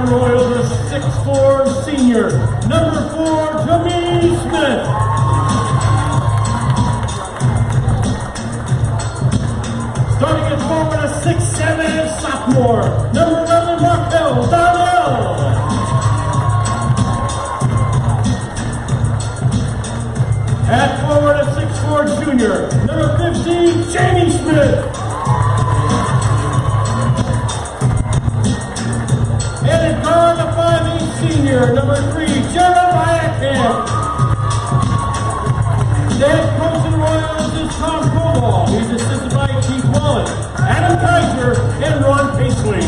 Royals, a 6'4" senior, number 4, Jeffress Smith. Starting at forward, a 6'7" sophomore, number 11, McDowell. At forward, a 6'4" junior, number 15, Jamie Smith. And at guard, a 5'8" senior, number 3, Jeremiah Camp. Head coach of the Royals is Tom Coball. He's assisted by Keith Mullen, Adam Kaiser, and Ron Paisley.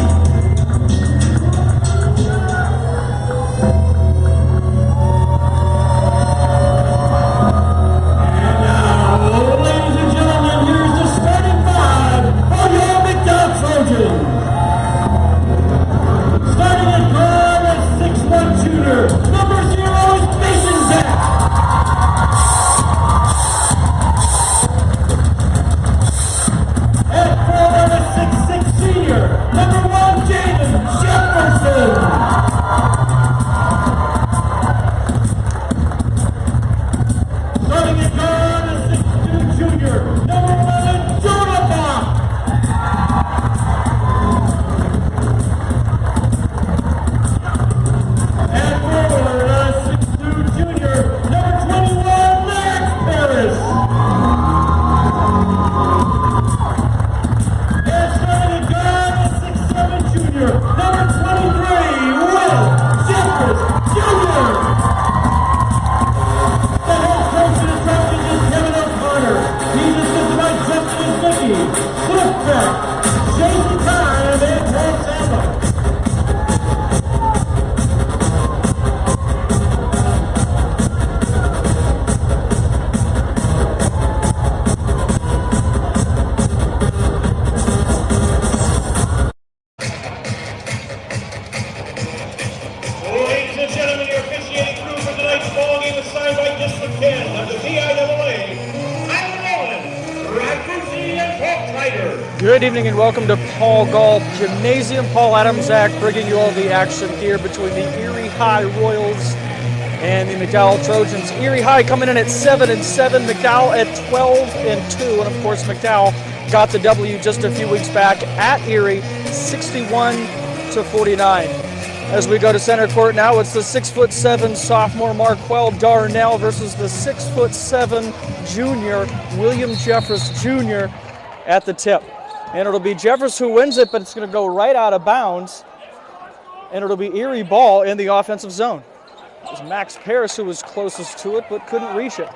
Good evening and welcome to Paul Golf Gymnasium. Paul Adamczak bringing you all the action here between the Erie High Royals and the McDowell Trojans. Erie High coming in at 7-7, McDowell at 12-2, and of course McDowell got the W just a few weeks back at Erie, 61-49. As we go to center court now, it's the 6'7" sophomore Marquel Darnell versus the 6'7" junior William Jeffress Jr. at the tip. And it'll be Jeffress who wins it, but it's going to go right out of bounds. And it'll be Erie ball in the offensive zone. It was Max Paris who was closest to it, but couldn't reach it.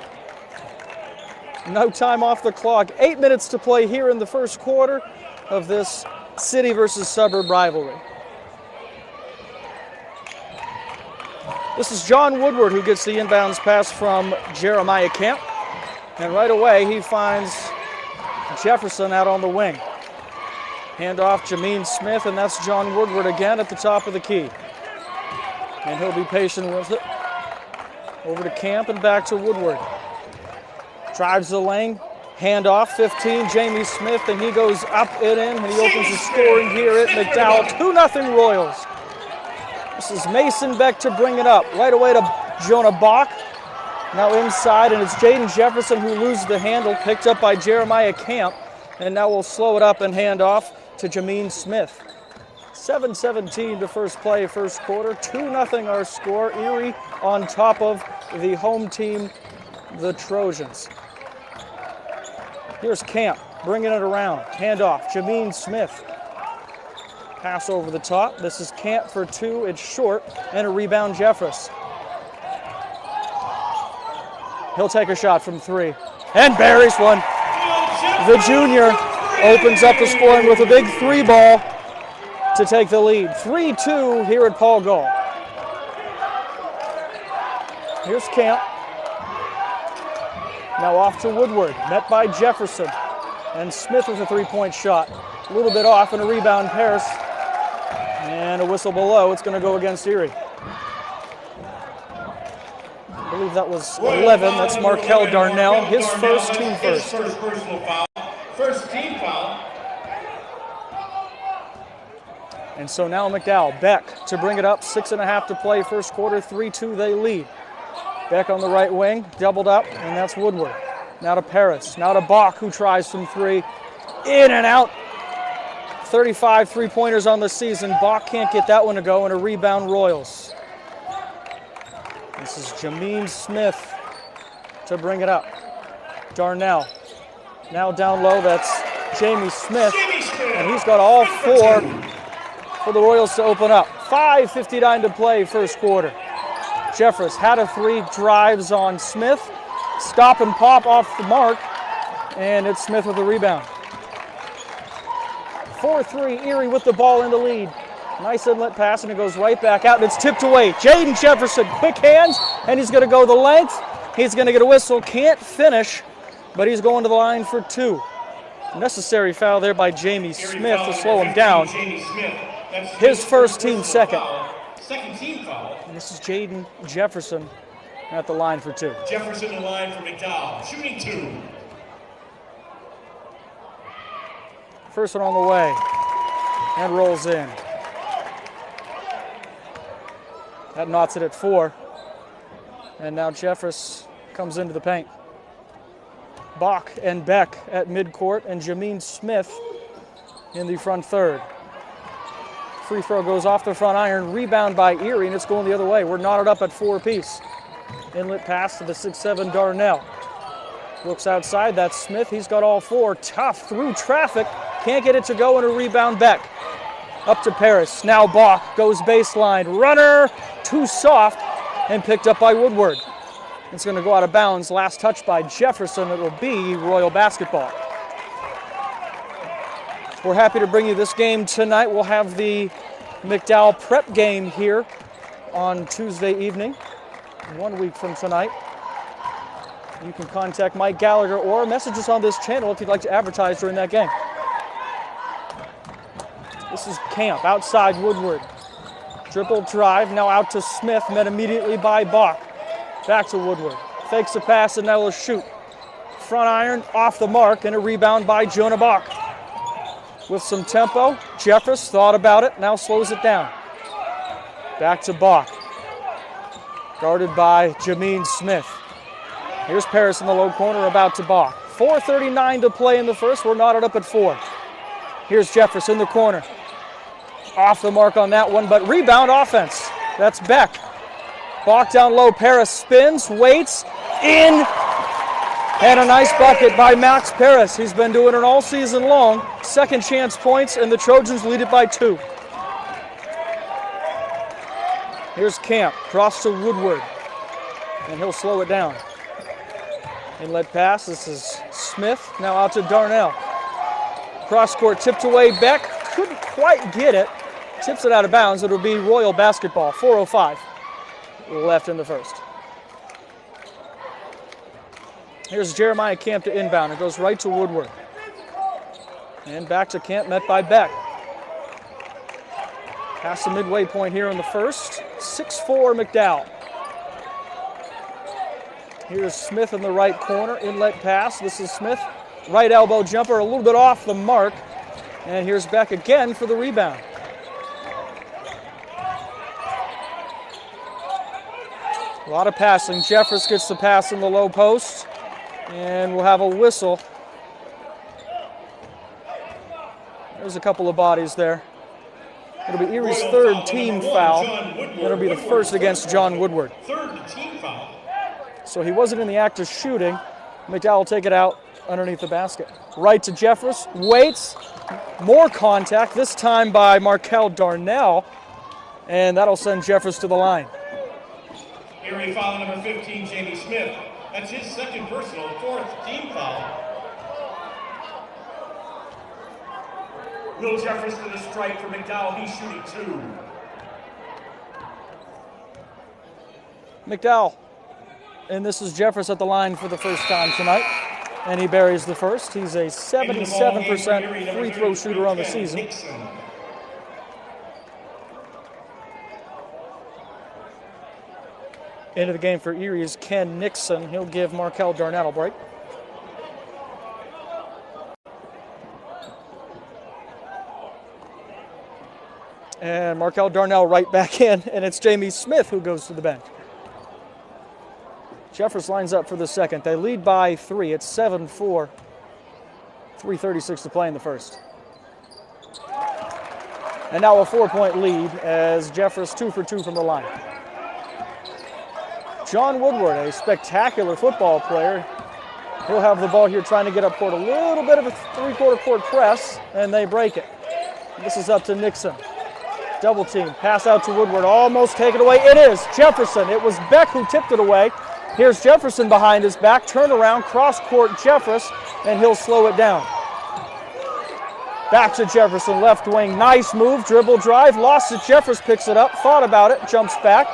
No time off the clock. 8 minutes to play here in the first quarter of this city versus suburb rivalry. This is John Woodward who gets the inbounds pass from Jeremiah Kemp. And right away he finds Jefferson out on the wing. Hand off Jameen Smith, and that's John Woodward again at the top of the key. And he'll be patient with it. Over to Camp and back to Woodward. Drives the lane. Hand off, 15, Jamie Smith, and he goes up and in, and he opens the scoring here at McDowell. 2-0 Royals. This is Mason Beck to bring it up. Right away to Jonah Bock. Now inside, and it's Jaden Jefferson who loses the handle, picked up by Jeremiah Camp. And now we'll slow it up and hand off to Jameen Smith. 7:17 to first play, first quarter. 2-0 our score. Erie on top of the home team, the Trojans. Here's Camp bringing it around. Hand off, Jameen Smith. Pass over the top. This is Camp for 2. It's short, and a rebound Jeffress. He'll take a shot from 3 and buries one. The junior opens up the scoring with a big 3 ball to take the lead. 3-2 here at Paul Gall. Here's Camp. Now off to Woodward, met by Jefferson. And Smith with a 3-point shot. A little bit off and a rebound Paris. And a whistle below. It's going to go against Erie. I believe that was 11. That's Marquel Darnell. His first, team first. First personal foul. First team foul. And so now McDowell, Beck to bring it up, 6.5 to play first quarter, 3-2 they lead. Beck on the right wing, doubled up, and that's Woodward. Now to Paris, now to Bock, who tries from three, in and out. 35 three-pointers on the season. Bock can't get that one to go, and a rebound Royals. This is Jameen Smith to bring it up. Darnell, now down low, that's Jamie Smith, and he's got all four for the Royals to open up. 5:59 to play first quarter. Jeffress had a three, drives on Smith. Stop and pop off the mark, and it's Smith with the rebound. 4-3, Erie with the ball in the lead. Nice inlet pass, and it goes right back out, and it's tipped away. Jaden Jefferson, quick hands, and he's going to go the length. He's going to get a whistle, can't finish, but he's going to the line for two. Necessary foul there by Jamie Smith to slow him down. His first, team second. Second team foul. And this is Jaden Jefferson at the line for two. Jefferson in line for McDowell, shooting two. First one on the way, and rolls in. That knots it at 4. And now Jeffress comes into the paint. Bock and Beck at midcourt, and Jameen Smith in the front third. Free throw goes off the front iron, rebound by Erie, and it's going the other way. We're knotted up at 4 apiece. Inlet pass to the 6'7" Darnell. Looks outside, that's Smith, he's got all four. Tough through traffic, can't get it to go, and a rebound Beck. Up to Paris, now Bock goes baseline. Runner, too soft, and picked up by Woodward. It's going to go out of bounds. Last touch by Jefferson. It will be Royal basketball. We're happy to bring you this game tonight. We'll have the McDowell prep game here on Tuesday evening, 1 week from tonight. You can contact Mike Gallagher or message us on this channel if you'd like to advertise during that game. This is Camp, outside Woodward. Dribble drive, now out to Smith, met immediately by Bock. Back to Woodward. Fakes a pass and now will shoot. Front iron, off the mark, and a rebound by Jonah Bock. With some tempo, Jeffress thought about it, now slows it down. Back to Bock. Guarded by Jameen Smith. Here's Paris in the low corner, about to Bock. 4:39 to play in the first. We're knotted up at 4. Here's Jeffress in the corner. Off the mark on that one, but rebound offense. That's Beck. Bock down low, Paris spins, waits, in, and a nice bucket by Max Paris. He's been doing it all season long. Second chance points, and the Trojans lead it by 2. Here's Camp, cross to Woodward, and he'll slow it down. Inlet pass, this is Smith, now out to Darnell. Cross court tipped away, Beck couldn't quite get it. Tips it out of bounds, it'll be Royal basketball, 4:05 left in the first. Here's Jeremiah Camp to inbound. It goes right to Woodward. And back to Camp, met by Beck. Past the midway point here in the first. 6-4 McDowell. Here's Smith in the right corner. Inlet pass. This is Smith. Right elbow jumper, a little bit off the mark. And here's Beck again for the rebound. A lot of passing. Jeffress gets the pass in the low post. And we'll have a whistle. There's a couple of bodies there. It'll be Erie's third team foul. It'll be the first against John Woodward. Third team foul. So he wasn't in the act of shooting. McDowell will take it out underneath the basket. Right to Jeffress, waits, more contact, this time by Markel Darnell, and that'll send Jeffress to the line. Erie foul number 15, Jamie Smith. That's his second personal, fourth team foul. Will Jeffress to the strike for McDowell. He's shooting 2. McDowell, and this is Jeffress at the line for the first time tonight, and he buries the first. He's a 77% free throw shooter on the season. Into the game for Erie is Ken Nixon. He'll give Markel Darnell a break. And Markel Darnell right back in, and it's Jamie Smith who goes to the bench. Jeffress lines up for the second. They lead by 3. It's 7-4. 3:36 to play in the first. And now a 4-point lead as Jeffress 2 for 2 from the line. John Woodward, a spectacular football player. He'll have the ball here trying to get up court. A little bit of a three-quarter court press, and they break it. This is up to Nixon. Double team, pass out to Woodward, almost taken away. It is Jefferson. It was Beck who tipped it away. Here's Jefferson behind his back, turn around, cross court Jeffress, and he'll slow it down. Back to Jefferson, left wing, nice move, dribble drive, lost it, Jeffress picks it up, thought about it, jumps back.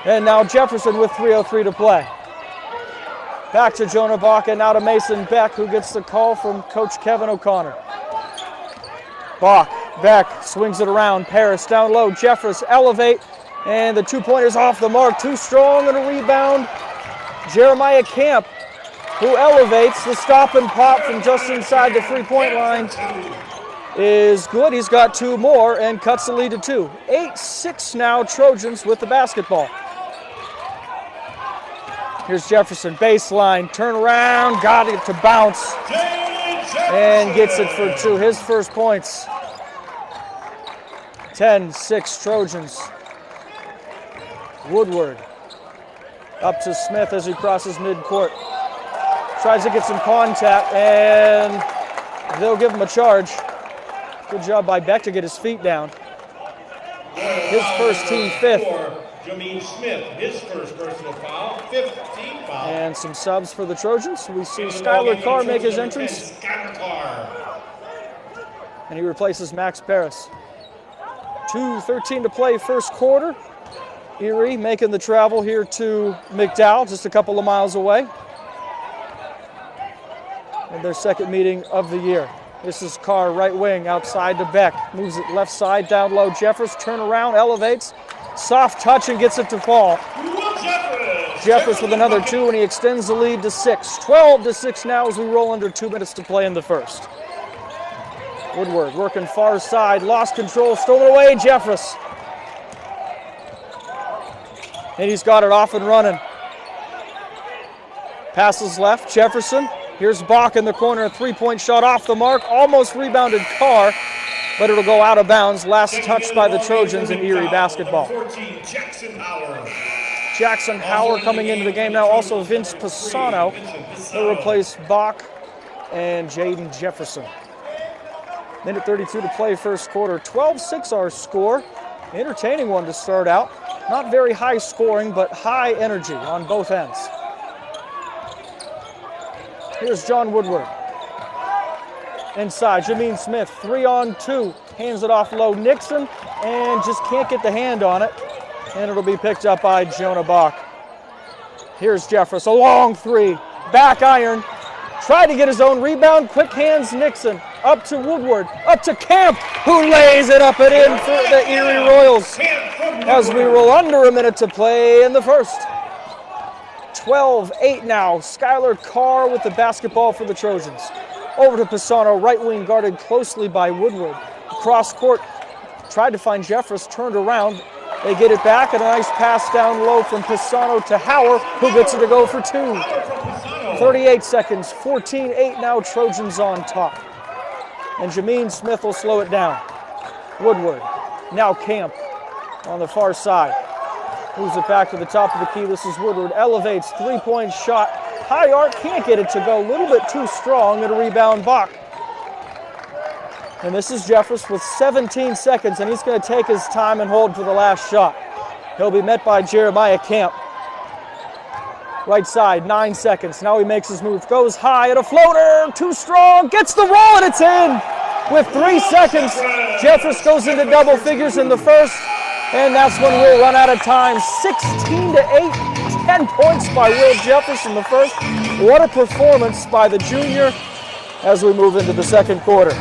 And now Jefferson with 3:03 to play. Back to Jonah Bock and now to Mason Beck, who gets the call from Coach Kevin O'Connor. Bock, Beck swings it around, Paris down low, Jeffress elevate, and the two-pointer's off the mark, too strong, and a rebound. Jeremiah Camp, who elevates. The stop and pop from just inside the three-point line is good. He's got 2 more and cuts the lead to 2. 8-6 now, Trojans with the basketball. Here's Jefferson, baseline, turn around, got it to bounce, and gets it for 2. His first points. 10-6 Trojans. Woodward up to Smith as he crosses midcourt. Tries to get some contact, and they'll give him a charge. Good job by Beck to get his feet down. His first, team 5th. Jameen Smith, his first personal foul, 5th team foul. And some subs for the Trojans. We see Skylar Carr make his entrance. And he replaces Max Paris. 2:13 to play first quarter. Erie making the travel here to McDowell, just a couple of miles away. And their second meeting of the year. This is Carr, right wing, outside to Beck. Moves it left side, down low. Jeffress, turn around, elevates. Soft touch and gets it to fall. Jeffress with another 2, and he extends the lead to 6. 12-6 now as we roll under 2 minutes to play in the first. Woodward working far side, lost control, stolen away, Jeffress. And he's got it off and running. Passes left, Jefferson. Here's Bock in the corner, a 3-point shot off the mark, almost rebounded Carr, but it'll go out of bounds. Last touch by the Trojans in Erie basketball. Jackson Howard coming into the game now, also Vince Pisano. They'll replace Bock and Jaden Jefferson. Minute 32 to play first quarter. 12-6 our score. Entertaining one to start out. Not very high scoring, but high energy on both ends. Here's John Woodward. Inside, Jameen Smith, 3-on-2. Hands it off low, Nixon, and just can't get the hand on it. And it'll be picked up by Jonah Bock. Here's Jeffress, a long 3. Back iron. Tried to get his own rebound. Quick hands, Nixon. Up to Woodward. Up to Camp, who lays it up and in for the Erie Royals. As we roll under a minute to play in the first. 12-8 now. Skylar Carr with the basketball for the Trojans. Over to Pisano, right wing guarded closely by Woodward. Cross court, tried to find Jeffress, turned around. They get it back, and a nice pass down low from Pisano to Howard, who gets it to go for 2. 38 seconds, 14-8 now, Trojans on top. And Jameen Smith will slow it down. Woodward, now Camp on the far side. Moves it back to the top of the key. This is Woodward, elevates, 3-point shot. High arc, can't get it to go, a little bit too strong, and a rebound Bock. And this is Jeffress with 17 seconds, and he's going to take his time and hold for the last shot. He'll be met by Jeremiah Camp. Right side, 9 seconds. Now he makes his move, goes high, and a floater, too strong, gets the roll, and it's in. With 3 seconds, Jeffress goes into double figures in the first, and that's when we'll run out of time. 16-8. 10 points by Will Jeffress in the first. What a performance by the junior as we move into the second quarter.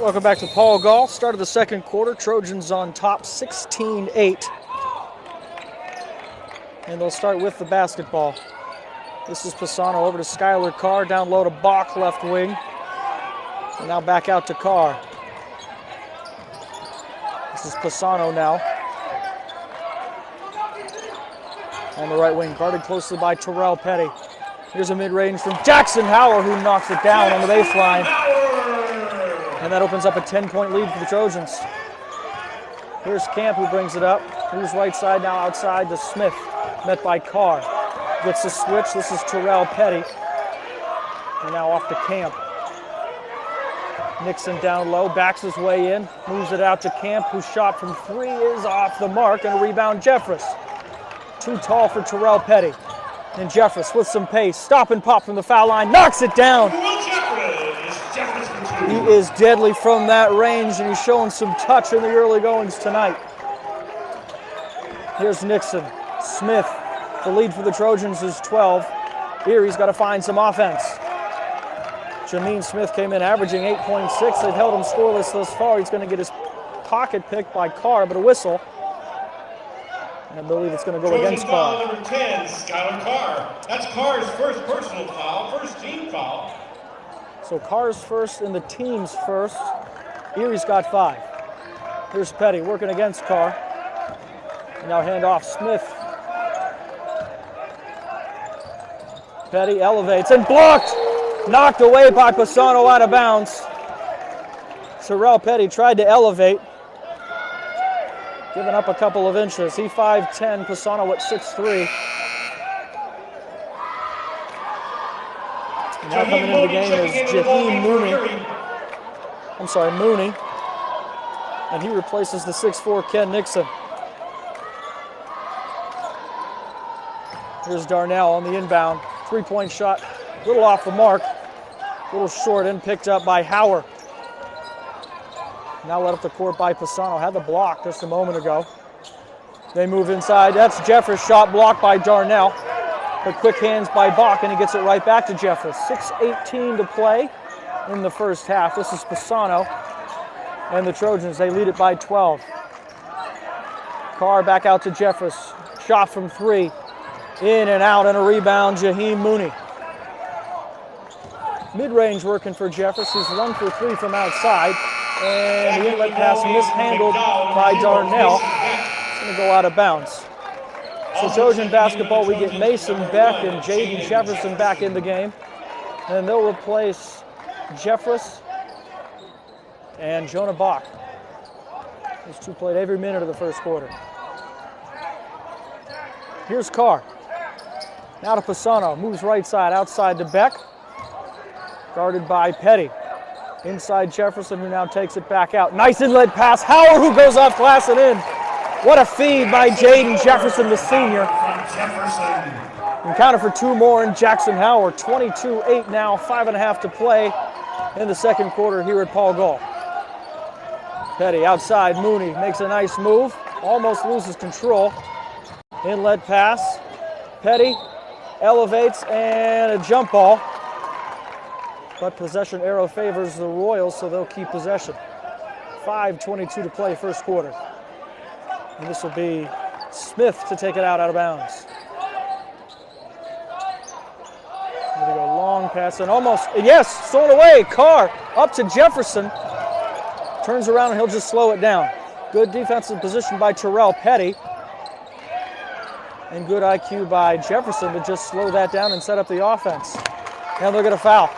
Welcome back to Paul Gall. Start of the second quarter. Trojans on top 16-8. And they'll start with the basketball. This is Pisano over to Skylar Carr. Down low to Bock, left wing. And now back out to Carr. This is Pisano now. On the right wing, guarded closely by Terrell Petty. Here's a mid-range from Jackson Howard, who knocks it down on the baseline. And that opens up a 10-point lead for the Trojans. Here's Camp, who brings it up. Here's right side, now outside to Smith, met by Carr. Gets the switch. This is Terrell Petty. And now off to Camp. Nixon down low, backs his way in, moves it out to Camp, whose shot from three is off the mark, and a rebound, Jeffress. Too tall for Terrell Petty. And Jeffress with some pace, stop and pop from the foul line, knocks it down. He is deadly from that range, and he's showing some touch in the early goings tonight. Here's Nixon. Smith, the lead for the Trojans is 12. Erie's got to find some offense. Jameen Smith came in averaging 8.6. They've held him scoreless thus far. He's going to get his pocket picked by Carr, but a whistle. And I believe it's going to go against Carr. Number 10, Skylar Carr. That's Carr's first personal foul, first team foul. So Carr's first and the team's first. Erie's got 5. Here's Petty working against Carr. And now hand off Smith. Petty elevates and blocked. Knocked away by Pisano out of bounds. Terrell Petty tried to elevate. Giving up a couple of inches. He 5'10", Pisano at 6'3". Now coming into the game is Mooney. And he replaces the 6'4" Ken Nixon. Here's Darnell on the inbound. 3-point shot, a little off the mark. A little short and picked up by Howard. Now led up the court by Pisano. Had the block just a moment ago. They move inside. That's Jeffress, shot blocked by Darnell. But quick hands by Bock, and he gets it right back to Jeffress. 6:18 to play in the first half. This is Pisano and the Trojans. They lead it by 12. Carr back out to Jeffress. Shot from 3. In and out, and a rebound, Jaheim Mooney. Mid-range working for Jeffress. He's 1 for 3 from outside. And the inlet pass mishandled by Darnell. It's going to go out of bounds. So Trojan basketball, we get Mason Beck and Jaden Jefferson back in the game. And they'll replace Jeffress and Jonah Bock. These two played every minute of the first quarter. Here's Carr. Now to Pisano. Moves right side, outside to Beck. Guarded by Petty. Inside Jefferson, who now takes it back out. Nice inlet pass. Howard, who goes off glass and in. What a feed by Jaden Jefferson, the senior. And counted for 2 more in Jackson Howard. 22-8 now, 5.5 to play in the second quarter here at Paul Gall. Petty outside, Mooney makes a nice move. Almost loses control. Inlet pass. Petty elevates and a jump ball. But possession arrow favors the Royals, so they'll keep possession. 5:22 to play first quarter. And this will be Smith to take it out of bounds. Here we go, long pass and almost, yes, stolen away. Carr up to Jefferson. Turns around and he'll just slow it down. Good defensive position by Terrell Petty. And good IQ by Jefferson to just slow that down and set up the offense. And they're going to foul.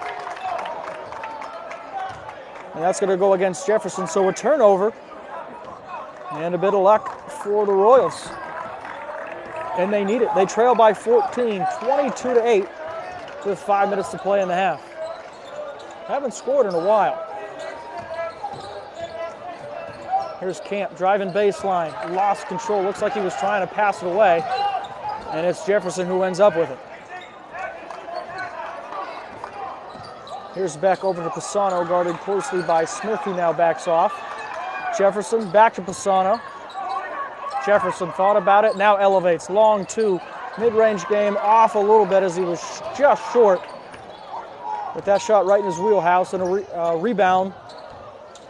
And that's going to go against Jefferson. So a turnover and a bit of luck for the Royals. And they need it. They trail by 14, 22-8 with 5 minutes to play in the half. Haven't scored in a while. Here's Camp driving baseline. Lost control. Looks like he was trying to pass it away. And it's Jefferson who ends up with it. Here's Beck over to Pisano, guarded closely by Smith, who now backs off. Jefferson back to Pisano. Jefferson thought about it, now elevates. Long 2, mid-range game off a little bit as he was just short. But that shot right in his wheelhouse, and a rebound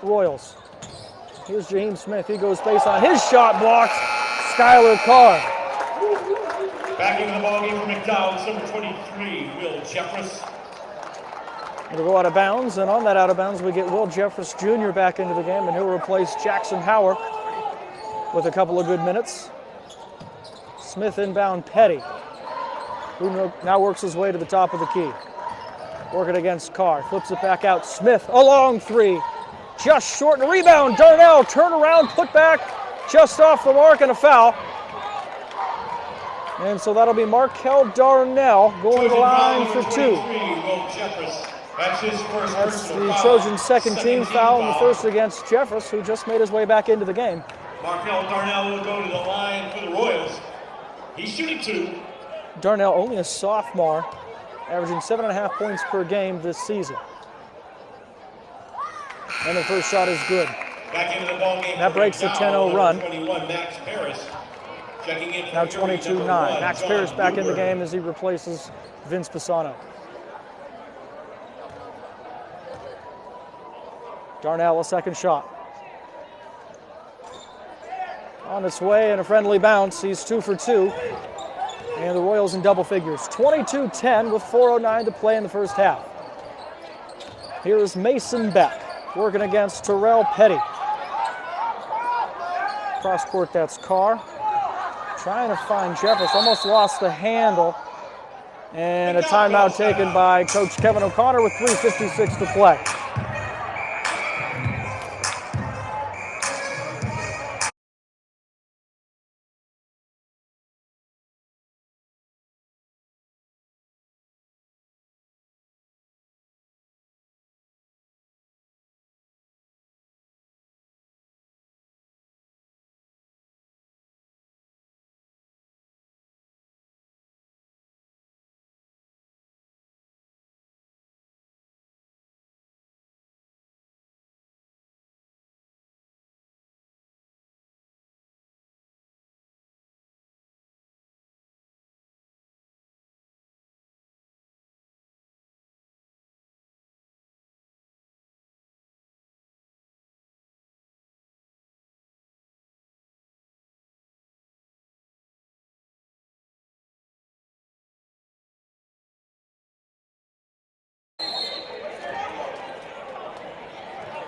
Royals. Here's Jaheim Smith. He goes base on his shot blocked. Skylar Carr. Back into the ballgame for McDowell, number 23, Will Jeffress. It'll go out of bounds, and on that out of bounds, we get Will Jeffress Jr. back into the game, and he'll replace Jackson Howard with a couple of good minutes. Smith inbound Petty, who now works his way to the top of the key. Working against Carr, flips it back out. Smith, a long three, just short, and a rebound. Darnell, turn around, put back, just off the mark, and a foul. And so that'll be Markel Darnell going to the line for two. That's his first That's personal the foul. Trojans' second team foul, and the first against Jeffress, who just made his way back into the game. Markel Darnell will go to the line for the Royals. He's shooting two. Darnell, only a sophomore, averaging 7.5 points per game this season. And the first shot is good. Back into the ballgame. That breaks the 10-0 run. 21, Max Paris. Checking in Now for Erie, 22-9. number 1, Max John Paris back in the Woodward. game as he replaces Vince Pisano. Darnell, a second shot. On its way and a friendly bounce. He's 2 for 2. And the Royals in double figures. 22-10 with 4:09 to play in the first half. Here is Mason Beck working against Terrell Petty. Cross court, that's Carr. Trying to find Jeffress. Almost lost the handle. And a timeout taken by Coach Kevin O'Connor with 3:56 to play.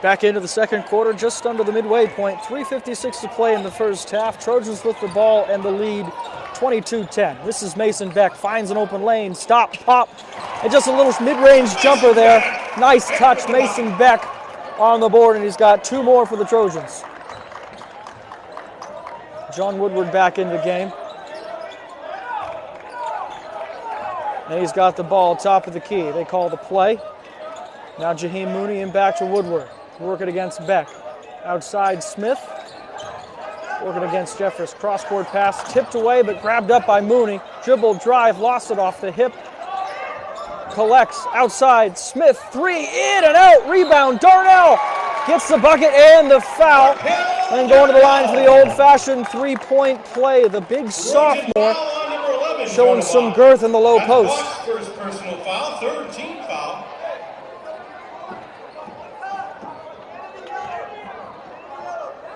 Back into the second quarter, just under the midway point. 3:56 to play in the first half. Trojans with the ball and the lead 22-10. This is Mason Beck, finds an open lane, stop, pop, and just a little mid-range jumper there. Nice touch, Mason Beck on the board, and he's got 2 more for the Trojans. John Woodward back in the game. And he's got the ball top of the key. They call the play. Now Jaheim Mooney in back to Woodward. Working against Beck. Outside Smith. Working against Jeffress. Cross-court pass tipped away but grabbed up by Mooney. Dribble, drive, lost it off the hip. Collects outside Smith. 3 in and out. Rebound. Darnell gets the bucket and the foul. And going to the line for the old-fashioned 3-point play. The big sophomore showing some girth in the low post. First personal foul, third team foul.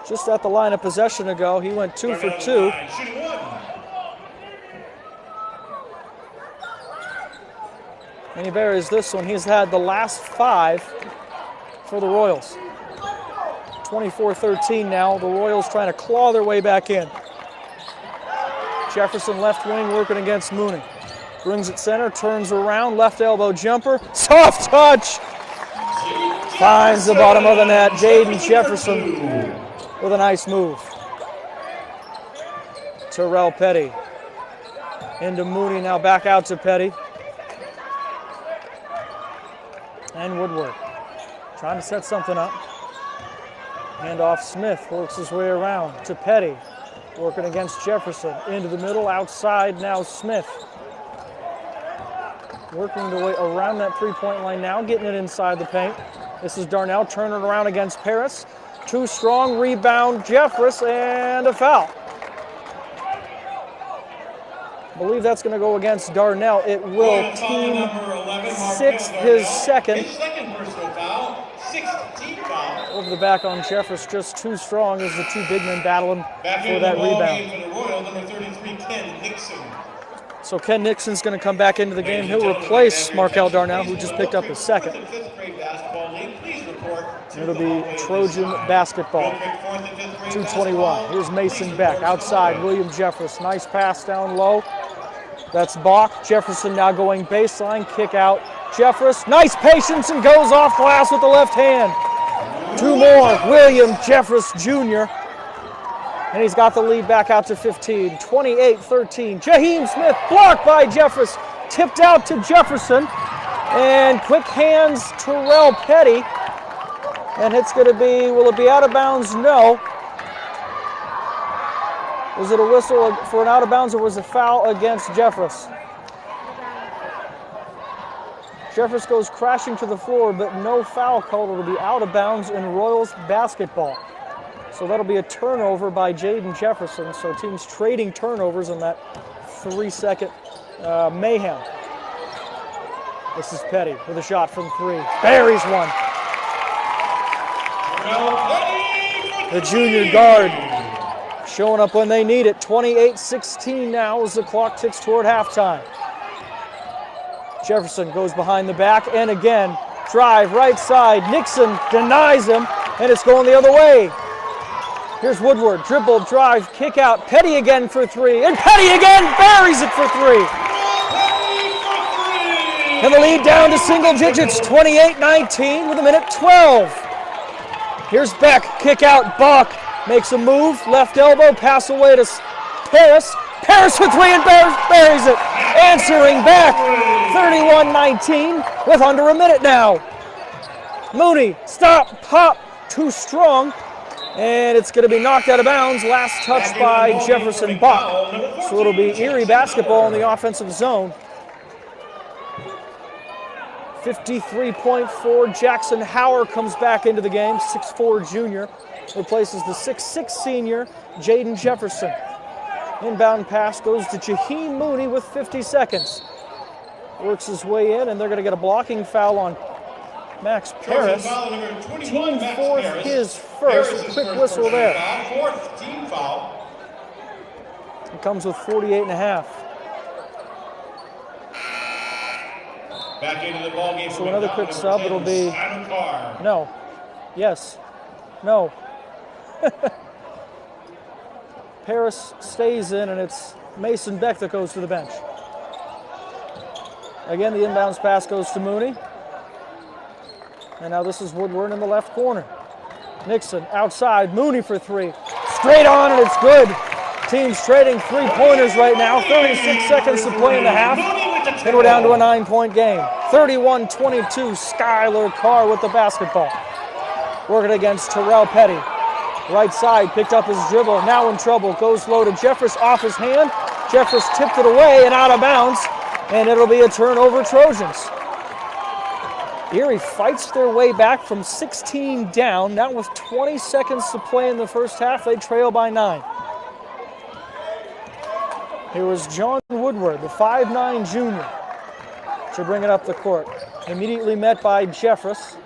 Just at the line of possession ago, he went 2 for 2. Shooting 1. And he buries this one. He's had the last 5 for the Royals. 24-13 now. The Royals trying to claw their way back in. Jefferson left wing working against Mooney. Brings it center, turns around, left elbow jumper. Soft touch! Finds the bottom of the net. Jaden Jefferson with a nice move. Terrell Petty into Mooney, now back out to Petty. And Woodward trying to set something up. Hand off Smith, works his way around to Petty. Working against Jefferson, into the middle, outside now Smith. Working the way around that 3-point line now, getting it inside the paint. This is Darnell turning around against Paris. Too strong, rebound Jeffress, and a foul. I believe that's going to go against Darnell. It will, team 6th, his second. His second personal foul, 6th team foul. over the back on Jeffress, just too strong as the two big men battling for that rebound. For the Royal, number 33, Ken Nixon. So Ken Nixon's going to come back into the game. He'll replace Markel Darnell, who just picked up his second. And it'll be Trojan basketball. 2:21. Here's Mason Beck outside. William Jeffress. Nice pass down low. That's Bock. Jefferson now going baseline. Kick out. Jeffress. Nice patience and goes off glass with the left hand. Two more. William Jeffress Jr. And he's got the lead back out to 15. 28-13. Jaheim Smith blocked by Jeffress. Tipped out to Jefferson. And quick hands Terrell Petty. And it's going to be, will it be out of bounds? No. Was it a whistle for an out of bounds or was it a foul against Jeffress? Jeffress goes crashing to the floor, but no foul called. It'll be out of bounds in Royals basketball. So that'll be a turnover by Jaden Jefferson. So teams trading turnovers in that 3-second mayhem. This is Petty with a shot from three. Buries one. The junior guard showing up when they need it. 28-16 now as the clock ticks toward halftime. Jefferson goes behind the back and again, drive right side. Nixon denies him and it's going the other way. Here's Woodward, dribble, drive, kick out. Petty again for three and Petty again buries it for three. And the lead down to single digits, 28-19 with a minute 12. Here's Beck, kick out, Bock makes a move, left elbow, pass away to Paris. Paris for three and buries it. Answering back, 31-19 with under a minute now. Mooney, stop, pop, too strong. And it's going to be knocked out of bounds. Last touch by Jefferson Bock. So it'll be Erie basketball in the offensive zone. 53.4. Jackson Howard comes back into the game. 6'4" junior. Replaces the 6'6" senior, Jaden Jefferson. Inbound pass goes to Jaheim Mooney with 50 seconds. Works his way in, and they're going to get a blocking foul on Max Paris. Team fourth, his first. Quick whistle there. Fourth team foul. It comes with 48.5. Back into the ball game. So another quick sub. It'll be no, yes, no. Paris stays in, and it's Mason Beck that goes to the bench. Again, the inbounds pass goes to Mooney. And now this is Woodward in the left corner. Nixon outside, Mooney for three. Straight on, and it's good. Teams trading three-pointers right now. 36 seconds to play in the half. And we're down to a 9-point game. 31-22, Skylar Carr with the basketball. Working against Terrell Petty. Right side, picked up his dribble, now in trouble. Goes low to Jeffress, off his hand. Jeffress tipped it away and out of bounds. And it'll be a turnover, Trojans. Erie fights their way back from 16 down. Now with 20 seconds to play in the first half, they trail by 9. Here was John Woodward, the 5'9" junior, to bring it up the court. Immediately met by Jeffress.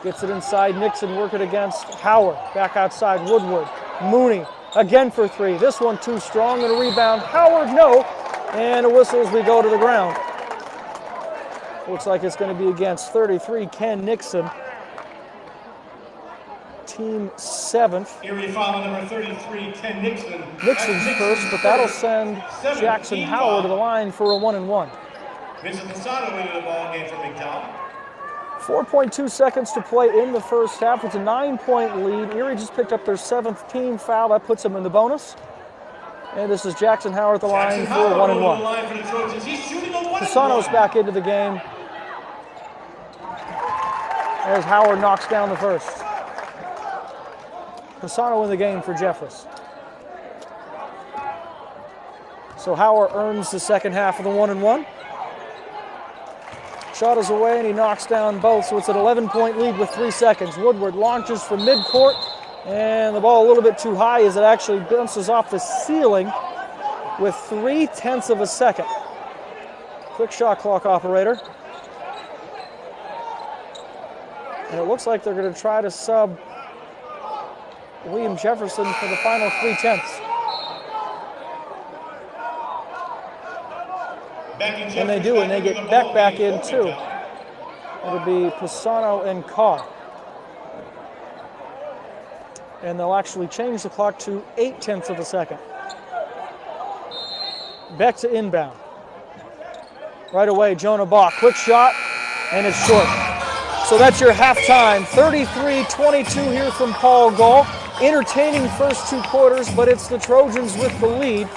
Gets it inside, Nixon working against Howard. Back outside, Woodward. Mooney again for three. This one too strong and a rebound. Howard, no. And a whistle as we go to the ground. Looks like it's going to be against 33, Ken Nixon. Team 7th. Erie foul number 33, Ken Nixon. Nixon's first, but that'll send Jackson Howard to the line for a 1-and-1. Vincent Lozano into the ball game for McDowell. 4.2 seconds to play in the first half. It's a 9-point lead. Erie just picked up their 7th team foul. That puts them in the bonus. And this is Jackson Howard at the line for a 1-and-1. Pisano's back into the game as Howard knocks down the first. Pisano in the game for Jeffress. So Howard earns the second half of the 1-and-1. Shot is away and he knocks down both, so it's an 11-point lead with 3 seconds. Woodward launches from midcourt, and the ball a little bit too high as it actually bounces off the ceiling with 0.3 of a second. Quick shot clock operator. And it looks like they're going to try to sub William Jefferson for the final 3/10. And they do, and they get Beck back in too. It'll be Pisano and Carr. And they'll actually change the clock to 0.8 of a second. Beck to inbound. Right away, Jonah Bock, quick shot, and it's short. So that's your halftime. 33-22 here from Paul Gall. Entertaining first 2 quarters, but it's the Trojans with the lead.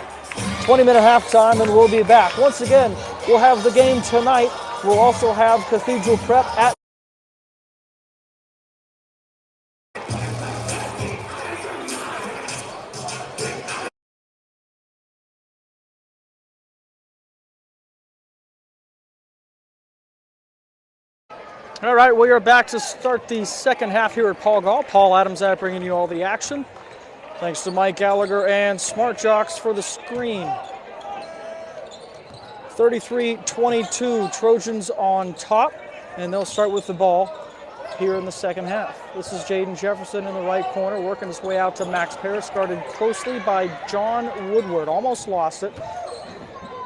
20-minute halftime, and we'll be back. Once again, we'll have the game tonight. We'll also have Cathedral Prep at All right, we are back to start the second half here at Paul Gall. Paul Adams bringing you all the action. Thanks to Mike Gallagher and Smart Jocks for the screen. 33-22, Trojans on top, and they'll start with the ball here in the second half. This is Jaden Jefferson in the right corner, working his way out to Max Paris, guarded closely by John Woodward. Almost lost it.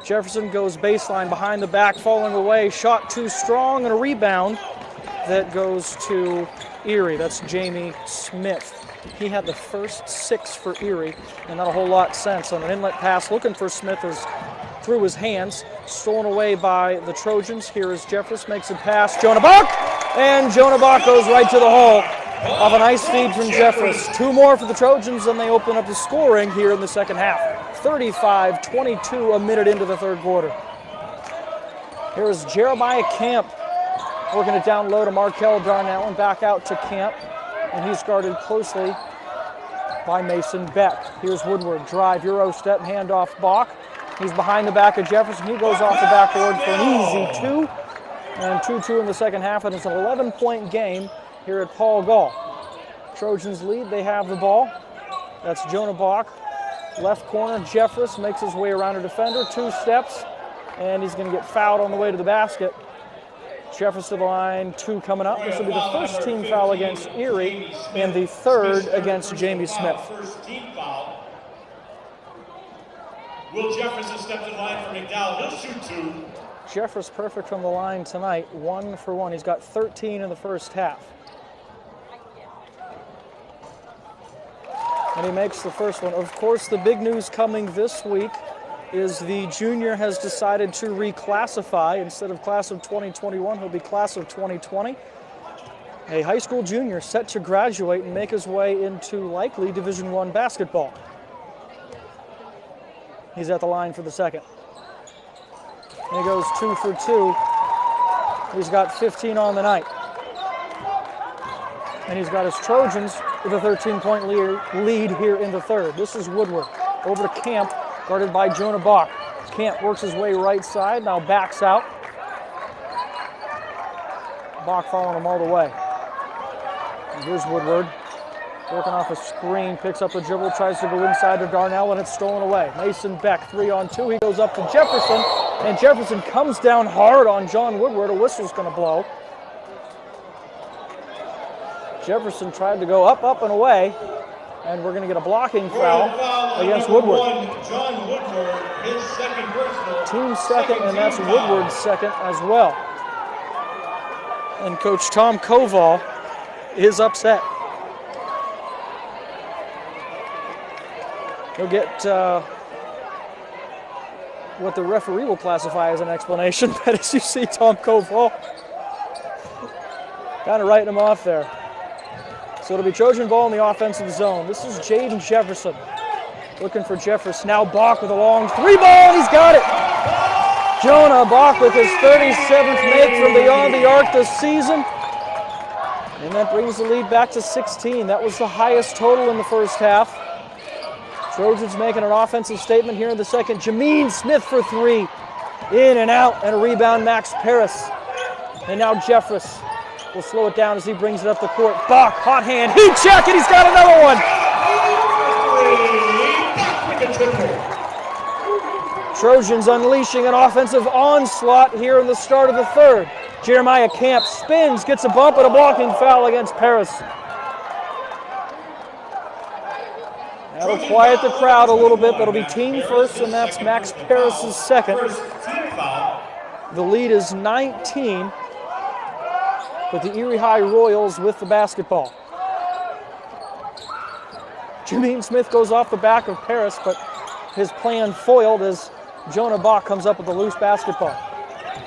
Jefferson goes baseline behind the back, falling away. Shot too strong, and a rebound that goes to Erie. That's Jamie Smith. He had the first 6 for Erie, and not a whole lot since. On an inlet pass, looking for Smith is through his hands, stolen away by the Trojans. Here is Jeffress, makes a pass. Jonah Bock, and Jonah Bock goes right to the hole of a nice feed from Jeffress. 2 more for the Trojans, and they open up the scoring here in the second half. 35-22, a minute into the third quarter. Here is Jeremiah Camp working it down low to Markel Darnell and back out to Camp, and he's guarded closely by Mason Beck. Here's Woodward, drive, Euro step, handoff Bock. He's behind the back of Jefferson. He goes off the backboard for an easy 2, and 2-2 in the second half, and it's an 11-point game here at Paul Gall. Trojans lead, they have the ball. That's Jonah Bock. Left corner, Jeffress makes his way around a defender, 2 steps, and he's going to get fouled on the way to the basket. Jeffress to the line, 2 coming up. This will be the first team foul against Erie and the third against Jamie Smith. First team foul. Will Jefferson step to the line for McDowell. He'll shoot 2. Jeffress perfect from the line tonight, 1 for 1. He's got 13 in the first half. And he makes the first one. Of course, the big news coming this week is the junior has decided to reclassify. Instead of class of 2021, he'll be class of 2020. A high school junior set to graduate and make his way into likely Division I basketball. He's at the line for the second. And he goes 2 for 2. He's got 15 on the night. And he's got his Trojans with a 13-point lead here in the third. This is Woodward. Over to Camp, guarded by Jonah Bock. Camp works his way right side, now backs out. Bock following him all the way. And here's Woodward, working off a screen, picks up the dribble, tries to go inside to Darnell, and it's stolen away. Mason Beck, 3-on-2. He goes up to Jefferson, and Jefferson comes down hard on John Woodward. A whistle's going to blow. Jefferson tried to go up, and away, and we're going to get a blocking foul against Woodward. John Woodward, his second personal. Team second, and that's Woodward's second as well. And Coach Tom Koval is upset. He'll get what the referee will classify as an explanation, but as you see, Tom Koval kind of writing him off there. So it'll be Trojan ball in the offensive zone. This is Jaden Jefferson looking for Jeffress. Now Bock with a long 3 ball, and he's got it. Jonah Bock with his 37th make from beyond the arc this season. And that brings the lead back to 16. That was the highest total in the first half. Trojans making an offensive statement here in the second. Jameen Smith for 3. In and out, and a rebound, Max Paris. And now Jeffress will slow it down as he brings it up the court. Bock, hot hand, heat check, and he's got another one. Trojans unleashing an offensive onslaught here in the start of the third. Jeremiah Camp spins, gets a bump, and a blocking foul against Paris. That'll quiet the crowd a little bit. That'll be team first, and that's Max Paris' second. First team foul. The lead is 19, but the Erie High Royals with the basketball. Jermaine Smith goes off the back of Paris, but his plan foiled as Jonah Bock comes up with the loose basketball.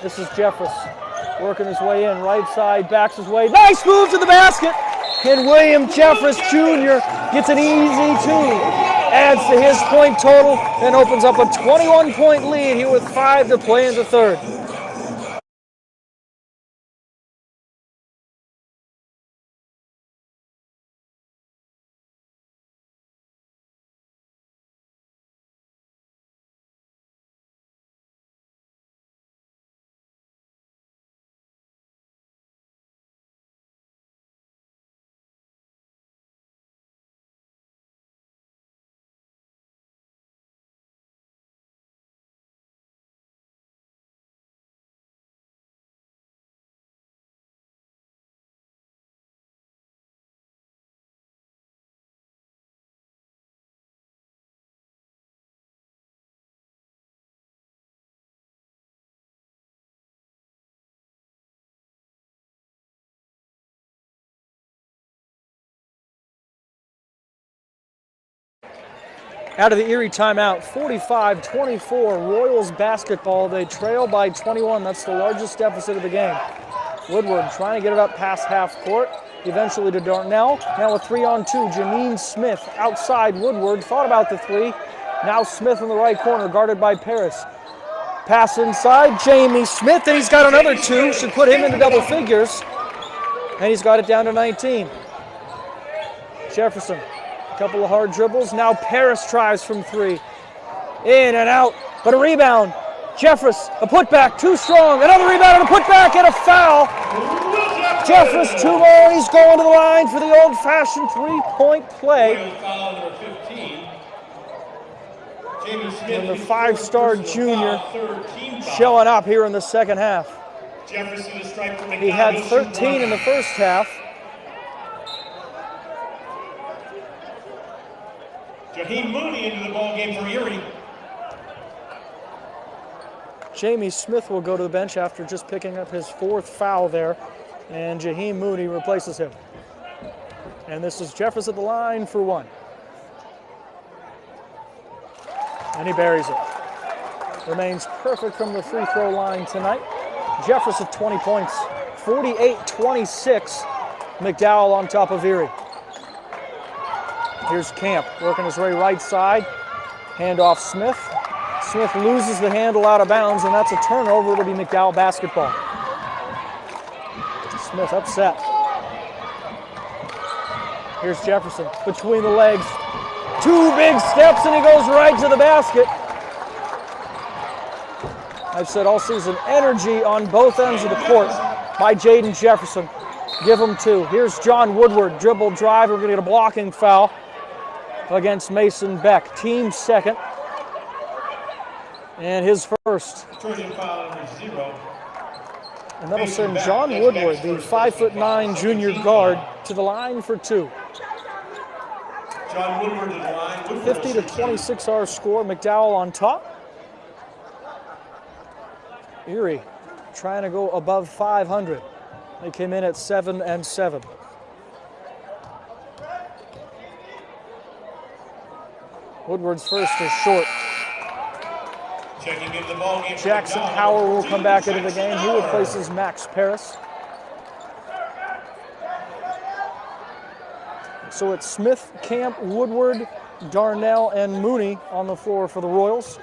This is Jeffress working his way in, right side, backs his way. Nice move to the basket! And William Jeffress Jr. gets an easy two. Adds to his point total and opens up a 21-point lead here with 5 to play in the third. Out of the Erie timeout, 45-24, Royals basketball. They trail by 21. That's the largest deficit of the game. Woodward trying to get it up past half court. Eventually to Darnell. Now a 3-on-2. Janine Smith outside Woodward. Thought about the three. Now Smith in the right corner, guarded by Paris. Pass inside, Jamie Smith, and he's got another two. Should put him into double figures. And he's got it down to 19. Jefferson. Couple of hard dribbles. Now Paris tries from three. In and out, but a rebound. Jeffress, a putback, too strong. Another rebound and a putback and a foul. Jeffress, 2 more. He's going to the line for the old-fashioned three-point play. Foul number 15. Jamie Smith, And the 5-star junior third team foul. showing up here in the second half. Jefferson is strike for McDowell. He had 13 in the first half. Jaheim Mooney into the ball game for Erie. Jamie Smith will go to the bench after just picking up his 4th foul there, and Jaheim Mooney replaces him. And this is Jeffress at the line for 1. And he buries it. Remains perfect from the free throw line tonight. Jeffress at 20 points, 48-26. McDowell on top of Erie. Here's Camp working his way right side. Handoff Smith. Smith loses the handle out of bounds, and that's a turnover. It'll be McDowell basketball. Smith upset. Here's Jefferson between the legs. 2 big steps, and he goes right to the basket. I've said all season, energy on both ends of the court by Jaden Jefferson. Give him 2. Here's John Woodward, dribble drive. We're going to get a blocking foul against Mason Beck. Team second. And his first. Trojan foul number 0. And that'll send John Woodward, the 5'9" junior guard, to the line for 2. John Woodward to the line. 50-26 our score. McDowell on top. Erie trying to go above 500. They came in at 7-7. Woodward's first is short. Checking into the ball game. Jackson Howard will come back into the game. He replaces Max Paris. So it's Smith, Camp, Woodward, Darnell, and Mooney on the floor for the Royals.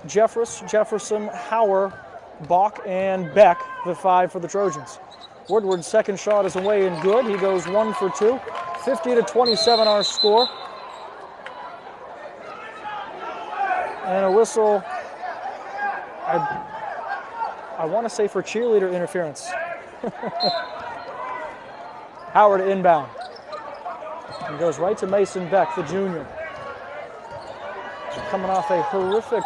Jeffress, Jefferson, Howard, Bock, and Beck, the 5 for the Trojans. Woodward's second shot is away and good. He goes 1 for 2. 50-27 our score. And a whistle, I want to say for cheerleader interference. Howard inbound. And goes right to Mason Beck, the junior. Coming off a horrific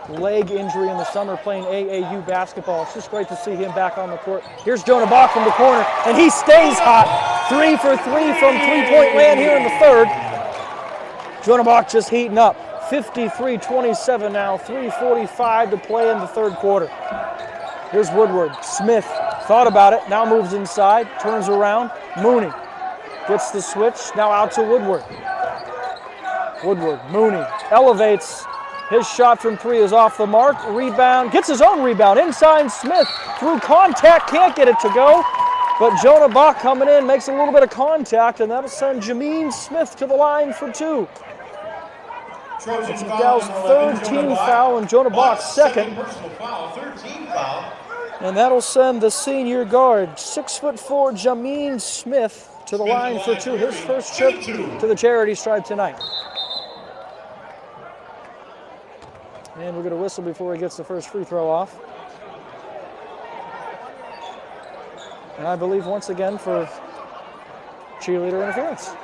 leg injury in the summer playing AAU basketball. It's just great to see him back on the court. Here's Jonah Bock from the corner, and he stays hot. 3 for 3 from three-point land here in the third. Jonah Bock just heating up. 53-27 now, 3:45 to play in the third quarter. Here's Woodward. Smith thought about it, now moves inside, turns around. Mooney gets the switch, now out to Woodward. Woodward, Mooney elevates. His shot from three is off the mark. Rebound, gets his own rebound. Inside Smith through contact, can't get it to go. But Jonah Bock coming in, makes a little bit of contact, and that'll send Jameen Smith to the line for two. It's McDowell's third team foul and Jonah Bock's second. And that'll send the senior guard, 6'4", Jameen Smith, to the line for two. His first trip to the charity stripe tonight. And we're going to whistle before he gets the first free throw off. And I believe once again for cheerleader interference.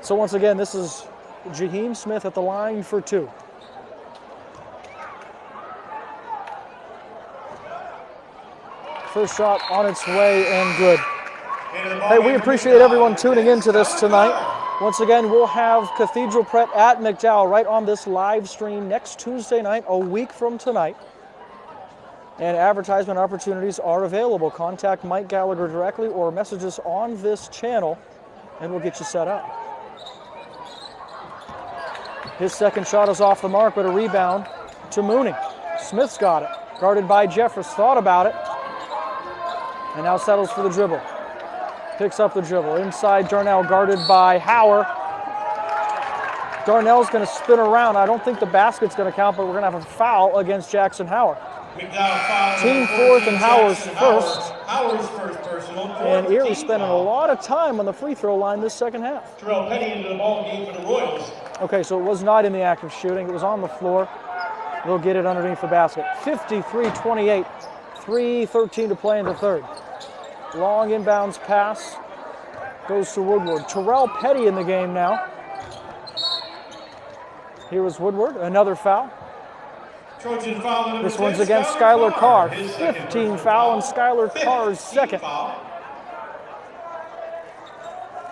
So once again, this is Jaheim Smith at the line for two. First shot on its way and good. Hey, we appreciate everyone tuning into this tonight. Once again, we'll have Cathedral Prep at McDowell right on this live stream next Tuesday night, a week from tonight. And advertisement opportunities are available. Contact Mike Gallagher directly or message us on this channel and we'll get you set up. His second shot is off the mark, but a rebound to Mooney. Smith's got it. Guarded by Jeffress, thought about it. And now settles for the dribble. Picks up the dribble. Inside Darnell, guarded by Hauer. Darnell's going to spin around. I don't think the basket's going to count, but we're going to have a foul against Jackson Hauer. Team fourth and Hauer's first. Hauer's first personal. And Erie spending a lot of time on the free throw line this second half. Terrell Petty into the ball game for the Royals. Okay, so it was not in the act of shooting. It was on the floor. They'll get it underneath the basket. 53-28. 3:13 to play in the third. Long inbounds pass goes to Woodward. Terrell Petty in the game now. Here was Woodward, another foul. Trojan foul This one's against Skylar Carr. 15 foul and Skylar Carr's second.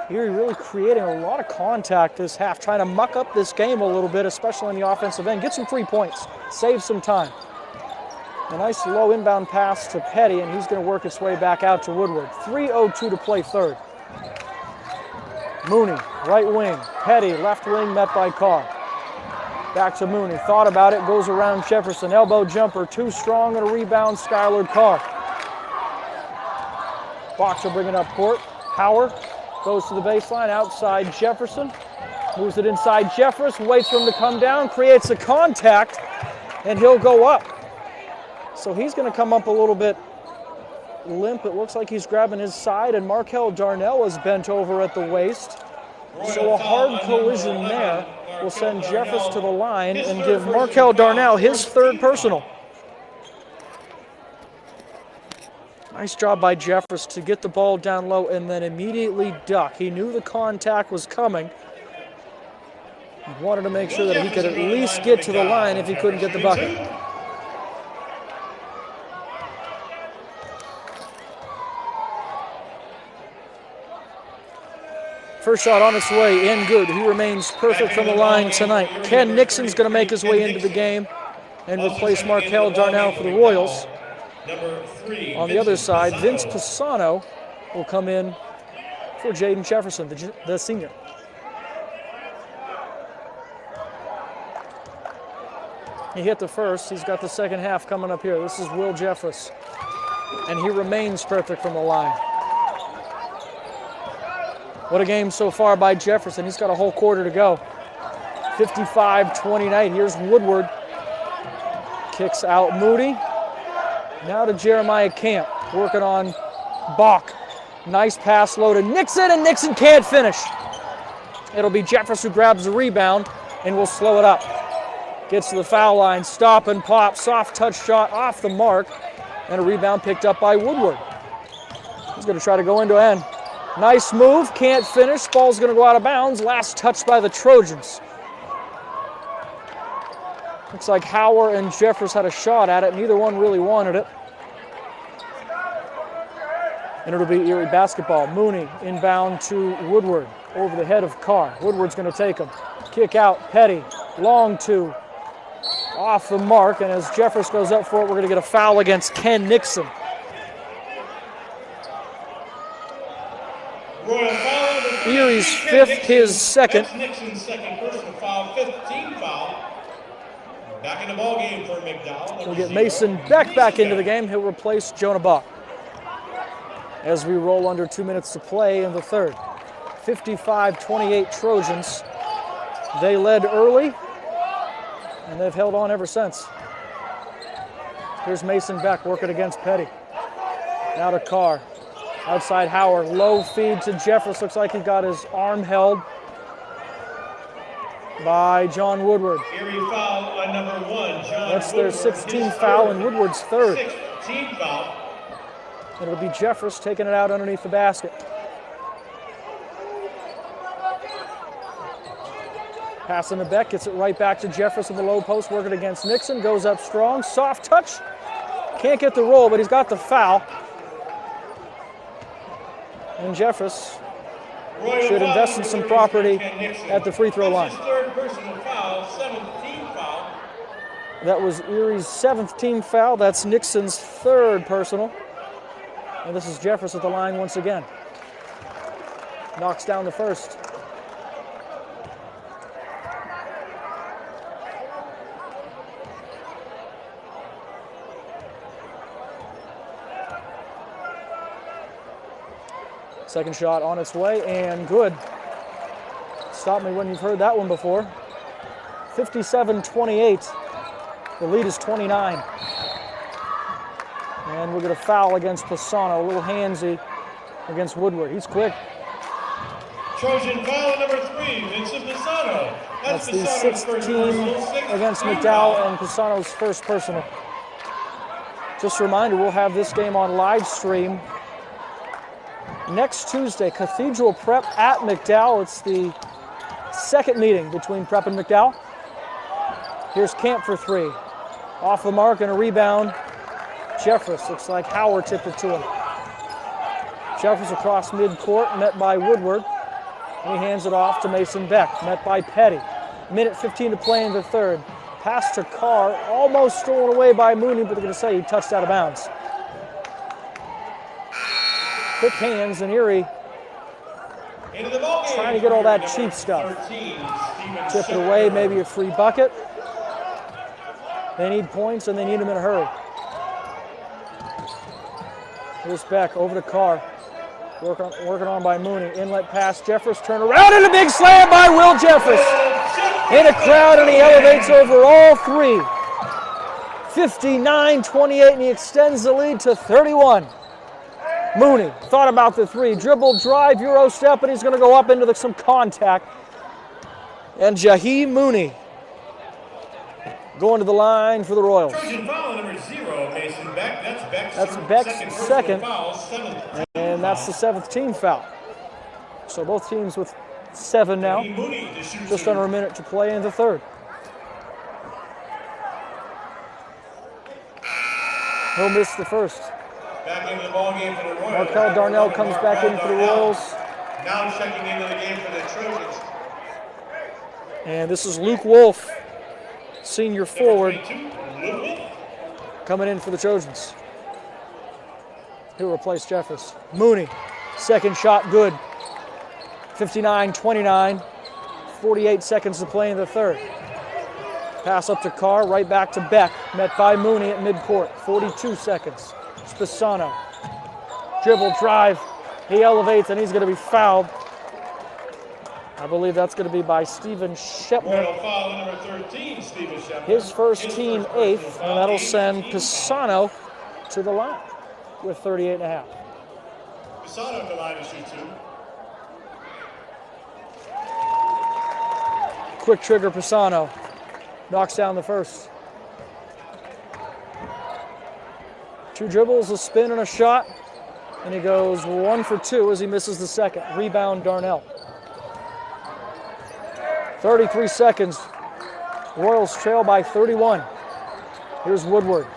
Erie really creating a lot of contact this half, trying to muck up this game a little bit, especially on the offensive end. Get some 3 points, save some time. A nice low inbound pass to Petty, and he's going to work his way back out to Woodward. 3:02 to play third. Mooney, right wing. Petty, left wing, met by Carr. Back to Mooney. Thought about it, goes around Jefferson. Elbow jumper, too strong, and a rebound, Skylar Carr. Bock will bring it up court. Howard goes to the baseline, outside Jefferson. Moves it inside Jeffress, waits for him to come down, creates a contact, and he'll go up. So he's going to come up a little bit limp. It looks like he's grabbing his side, and Markel Darnell is bent over at the waist. So a hard collision there will send Jeffress to the line and give Markel Darnell his third personal. Nice job by Jeffress to get the ball down low and then immediately duck. He knew the contact was coming. He wanted to make sure that he could at least get to the line if he couldn't get the bucket. First shot on its way in, good. He remains perfect from the line tonight. Ken Nixon's going to make his way into the game and replace Markel Darnell for the Royals. On the other side, Vince Pisano will come in for Jaden Jefferson, the senior. He hit the first. He's got the second half coming up here. This is Will Jeffress, and he remains perfect from the line. What a game so far by Jefferson. He's got a whole quarter to go. 55-29. Here's Woodward. Kicks out Moody. Now to Jeremiah Camp, working on Bock. Nice pass low to Nixon, and Nixon can't finish. It'll be Jeffress who grabs the rebound and will slow it up. Gets to the foul line, stop and pop, soft touch shot off the mark, and a rebound picked up by Woodward. He's going to try to go into end. Nice move, can't finish. Ball's going to go out of bounds. Last touch by the Trojans. Looks like Howard and Jeffress had a shot at it. Neither one really wanted it. And it'll be Erie basketball. Mooney inbound to Woodward over the head of Carr. Woodward's going to take him. Kick out, Petty. Long two. Off the mark, and as Jeffress goes up for it, we're going to get a foul against Ken Nixon. Royal foul. Erie's fifth, his second. That's Nixon's second personal foul, 15 foul. Back in the ball game for McDowell. We'll get Mason Beck back into the game. He'll replace Jonah Bock. As we roll under 2 minutes to play in the third. 55-28 Trojans. They led early, and they've held on ever since. Here's Mason Beck working against Petty. Now to Carr. Outside Howard. Low feed to Jeffress. Looks like he got his arm held by John Woodward. Erie foul on number 1, John That's their Woodward, 16th his foul and Woodward's third. 16th foul. And it'll be Jeffress taking it out underneath the basket. Passing to Beck, gets it right back to Jeffress in the low post, working against Nixon, goes up strong, soft touch. Can't get the roll, but he's got the foul. And Jeffress should invest in some property at the free throw line. That's his third personal foul, 17th foul. That was Erie's 7th team foul. That's Nixon's third personal. And this is Jeffress at the line once again. Knocks down the first. Second shot on its way and good. Stop me when you've heard that one before. 57-28. The lead is 29. And we'll get a foul against Pisano. A little handsy against Woodward. He's quick. Trojan foul number 3, Vincent Pisano. That's the Pisano's 6th first team personal, sixth against team McDowell foul. and Pisano's first personal. Just a reminder, we'll have this game on live stream next Tuesday. Cathedral Prep at McDowell. It's the second meeting between Prep and McDowell. Here's Camp for three. Off the mark and a rebound. Jeffress, looks like Howard tipped it to him. Jeffress across midcourt, met by Woodward. And he hands it off to Mason Beck, met by Petty. Minute 15 to play in the third. Pass to Carr, almost stolen away by Mooney, but they're going to say he touched out of bounds. Quick hands, and Erie trying to get all that cheap stuff. 13, Tip it away, maybe a free bucket. They need points, and they need them in a hurry. Here's Beck over to Carr. Working on by Mooney. Inlet pass, Jeffress turn around, and a big slam by Will Jeffress. In a crowd, and he elevates over all three. 59-28, and he extends the lead to 31. Mooney thought about the three. Dribble, drive, Euro step, and he's going to go up into some contact. And Jaheim Mooney going to the line for the Royals. Trojan foul number 0, Mason Beck. That's Beck's second. Foul, 7th. And that's the 7th team foul. So both teams with 7 now. Mooney to shoot Just two. under a minute to play in the third. He'll miss the first. Back into the ball game for the Royals. Markel Darnell comes back in for the Royals. Now checking into the game for the Trojans. And this is Luke Wolf, senior forward, Number 22, Luke Wolf. coming in for the Trojans. He'll replace Jeffress. Mooney, second shot good. 59-29, 48 seconds to play in the third. Pass up to Carr, right back to Beck, met by Mooney at midcourt. 42 seconds. Spasano, dribble, drive. He elevates, and he's going to be fouled. I believe that's going to be by Steven Shepner. Royal foul number 13, Steven Shepner. His first team first 8th, personal and foul, that'll 18 send foul. Pisano to the line with 38.5. Pisano at the line to shoot 2. Quick trigger, Pisano knocks down the first. 2 dribbles, a spin, and a shot, and he goes 1 for 2 as he misses the second. Rebound, Darnell. 33 seconds. Royals trail by 31. Here's Woodward.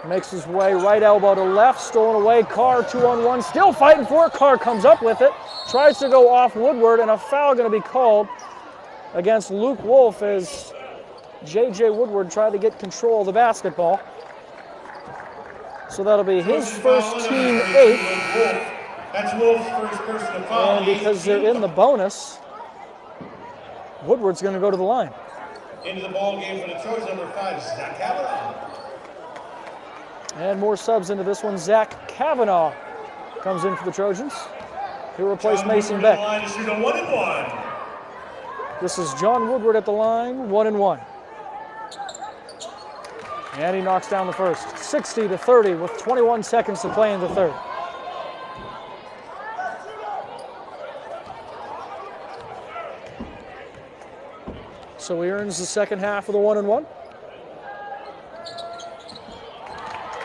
Makes his way right elbow to left, stolen away. Carr 2-on-1, still fighting for it. Carr comes up with it, tries to go off Woodward, and a foul going to be called against Luke Wolf as J.J. Woodward tried to get control of the basketball. So that'll be his first, team 8th. That's Wolf's first personal foul. And because they're in the bonus, Woodward's going to go to the line. Into the ball game for the Trojans, number 5, Zach Kavanaugh. And more subs into this one. Zach Kavanaugh comes in for the Trojans. He'll replace Mason Beck. Line to shoot a 1-and-1. This is John Woodward at the line, 1-and-1. And he knocks down the first. 60-30 with 21 seconds to play in the third. So he earns the second half of the 1-and-1.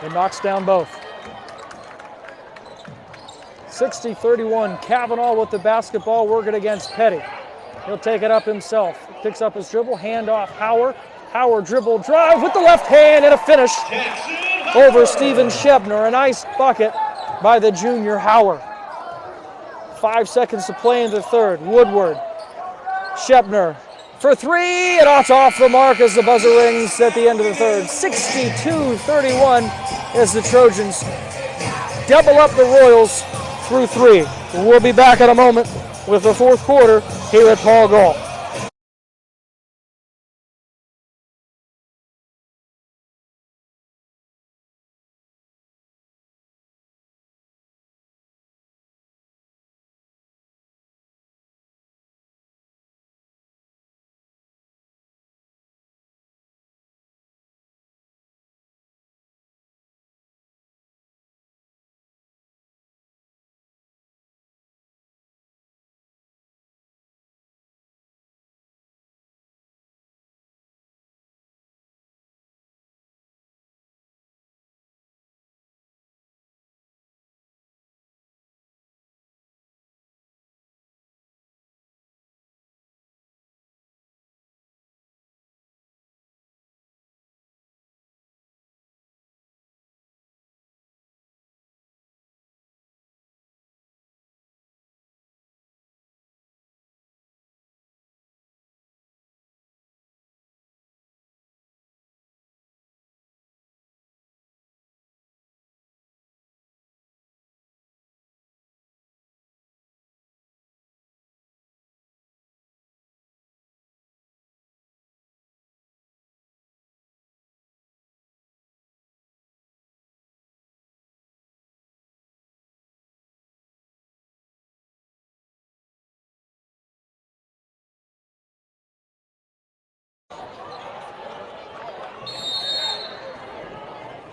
And knocks down both. 60-31, Kavanaugh with the basketball working against Petty. He'll take it up himself. Picks up his dribble, hand off Howard. Howard dribble, drive with the left hand and a finish over Steven Shebner. A nice bucket by the junior Howard. 5 seconds to play in the third. Woodward, Shebner for three, and it's off the mark as the buzzer rings at the end of the third. 62-31 as the Trojans double up the Royals through three. We'll be back in a moment with the fourth quarter here at Paul Gall.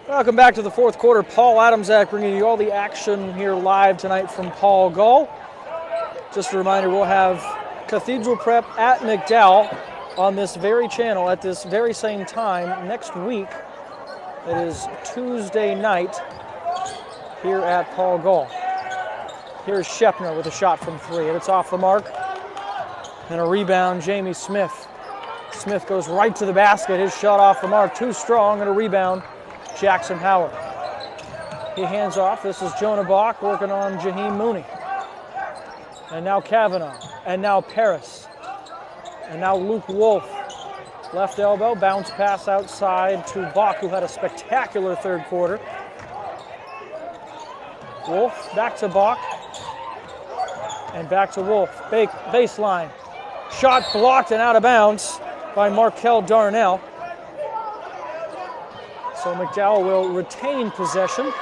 Welcome back to the fourth quarter. Paul Adamczak bringing you all the action here live tonight from Paul Gall. Just a reminder, we'll have Cathedral Prep at McDowell on this very channel at this very same time next week. It is Tuesday night here at Paul Gall. Here's Shepner with a shot from three, and it's off the mark. And a rebound, Jamie Smith. Smith goes right to the basket. His shot off the mark, too strong, and a rebound, Jackson Howard. He hands off. This is Jonah Bock working on Jaheim Mooney. And now Kavanaugh. And now Paris. And now Luke Wolf. Left elbow, bounce pass outside to Bock, who had a spectacular third quarter. Wolf back to Bock. And back to Wolf. Baseline. Shot blocked and out of bounds by Markel Darnell. So McDowell will retain possession.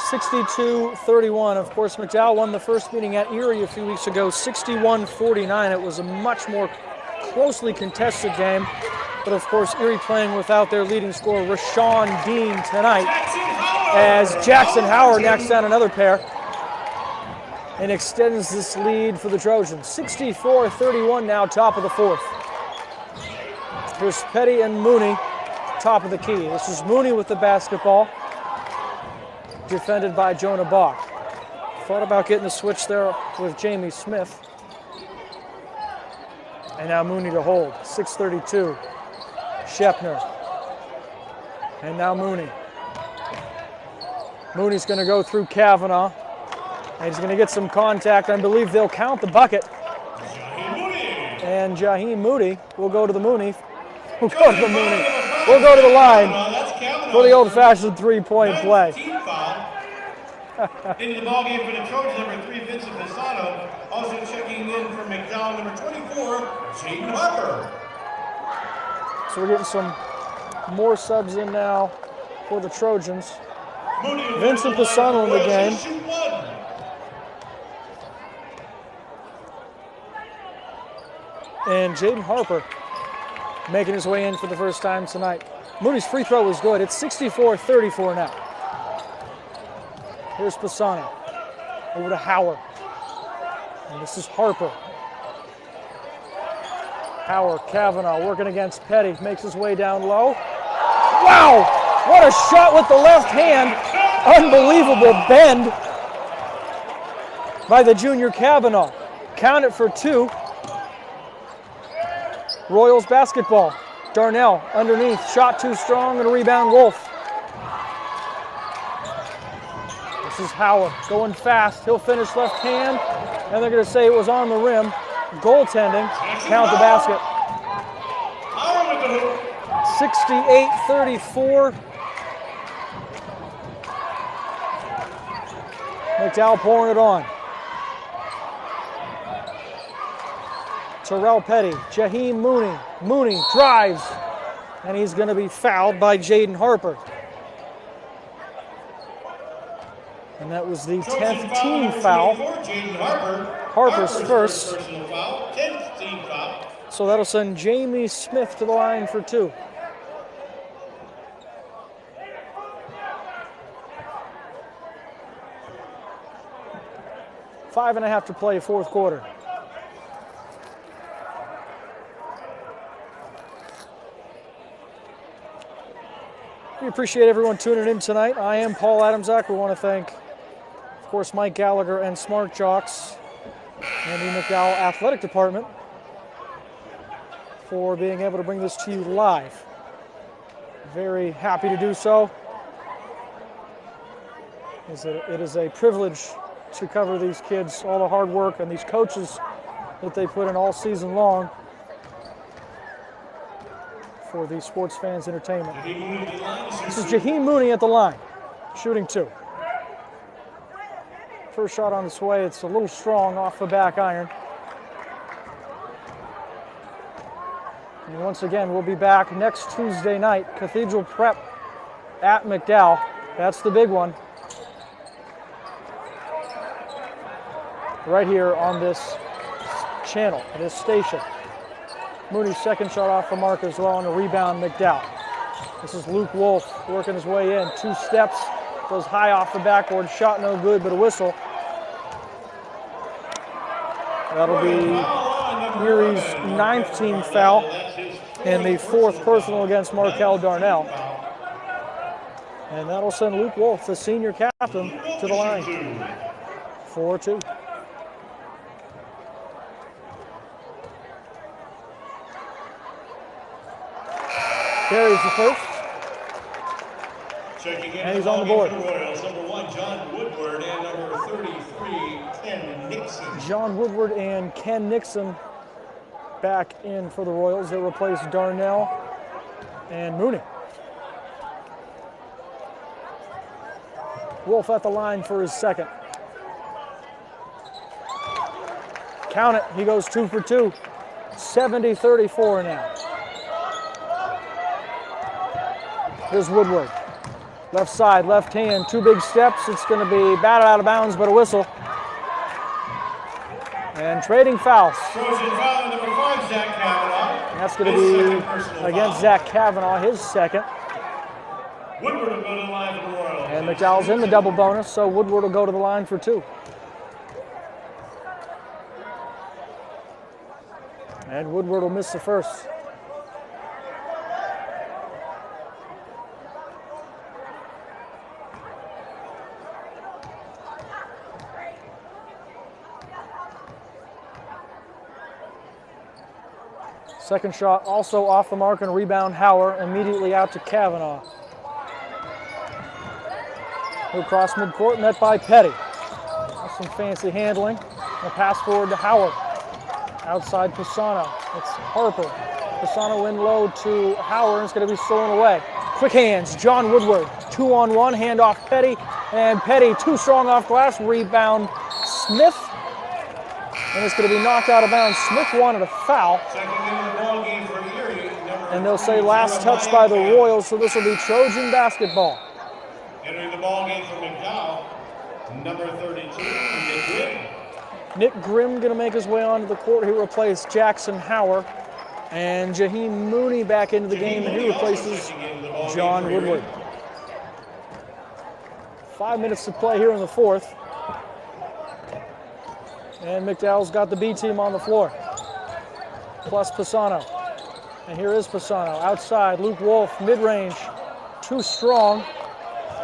62-31. Of course, McDowell won the first meeting at Erie a few weeks ago, 61-49. It was a much more closely contested game. But of course, Erie playing without their leading scorer, Rashawn Dean, tonight, as Jackson Howard knocks down another pair and extends this lead for the Trojans. 64-31 now, top of the fourth. Here's Petty and Mooney, top of the key. This is Mooney with the basketball, defended by Jonah Bock. Thought about getting the switch there with Jamie Smith. And now Mooney to hold. 6:32. Shepner. And now Mooney. Mooney's going to go through Kavanaugh. And he's going to get some contact. I believe they'll count the bucket. And Jaheim Moody will go to the Mooney. We'll go to the Mooney. We'll go to the line for the old-fashioned three-point play. Into the ballgame for the Trojans, number 3, Vincent Pisano. Also checking in for McDowell, number 24, Jaden Harper. So we're getting some more subs in now for the Trojans. Vincent Pisano in the game. And Jaden Harper making his way in for the first time tonight. Mooney's free throw was good. It's 64-34 now. Here's Pisano. Over to Howard. And this is Harper. Howard, Kavanaugh working against Petty. Makes his way down low. Wow! What a shot with the left hand. Unbelievable bend by the junior Kavanaugh. Count it for 2. Royals basketball. Darnell underneath. Shot too strong and a rebound Wolf. This is Howard going fast. He'll finish left hand. And they're going to say it was on the rim. Goaltending. Count the basket. 68-34. McDowell pouring it on. Terrell Petty, Jaheim Mooney. Mooney drives, and he's going to be fouled by Jaden Harper. And that was the 10th team foul. Harper's first. So that'll send Jamie Smith to the line for 2. Five and a half to play, fourth quarter. We appreciate everyone tuning in tonight. I am Paul Adamczak. We want to thank, of course, Mike Gallagher and Smart Jocks and the McDowell Athletic Department for being able to bring this to you live. Very happy to do so. It is a privilege to cover these kids, all the hard work, and these coaches that they put in all season long for the sports fans' entertainment. This is Jaheim Mooney at the line, shooting 2. First shot on its way. It's a little strong off the back iron. And once again, we'll be back next Tuesday night, Cathedral Prep at McDowell. That's the big one. Right here on this channel, this station. Mooney's second shot off the mark as well on a rebound, McDowell. This is Luke Wolf working his way in. 2 steps, goes high off the backboard. Shot no good, but a whistle. That'll be Erie's 9th team foul and the 4th personal against Markel Darnell. And that'll send Luke Wolf, the senior captain, to the line. 4-2. Carries the first. And he's on the board. Royals, number 1, John Woodward, and number 33, Ken Nixon. John Woodward and Ken Nixon back in for the Royals. They replace Darnell and Mooney. Wolf at the line for his second. Count it. He goes 2 for 2. 70-34 now. Here's Woodward. Left side, left hand, 2 big steps. It's going to be batted out of bounds, but a whistle. And trading fouls. Trojan foul number 5, Zach Kavanaugh. That's going to be against Zach Kavanaugh, his second. Woodward will go to the line for the Royals. And McDowell's in the double bonus, so Woodward will go to the line for 2. And Woodward will miss the first. Second shot also off the mark and rebound Hauer, immediately out to Kavanaugh. He'll cross midcourt, met by Petty. That's some fancy handling. A pass forward to Hauer. Outside Pisano. It's Harper. Pisano in low to Hauer, and it's going to be stolen away. Quick hands, John Woodward. 2-on-1, handoff Petty, and Petty too strong off glass. Rebound Smith, and it's going to be knocked out of bounds. Smith wanted a foul. Second game of the ball game for Erie. And they'll say last touch by the Royals, so this will be Trojan basketball. Entering the ball game for McDowell, number 32, Nick Grimm. Nick Grimm going to make his way onto the court. He replaced Jackson Hauer. And Jaheim Mooney back into the game, and he replaces John Woodward. 5 minutes to play here in the fourth. And McDowell's got the B team on the floor. Plus Pisano. And here is Pisano. Outside, Luke Wolf, mid-range. Too strong.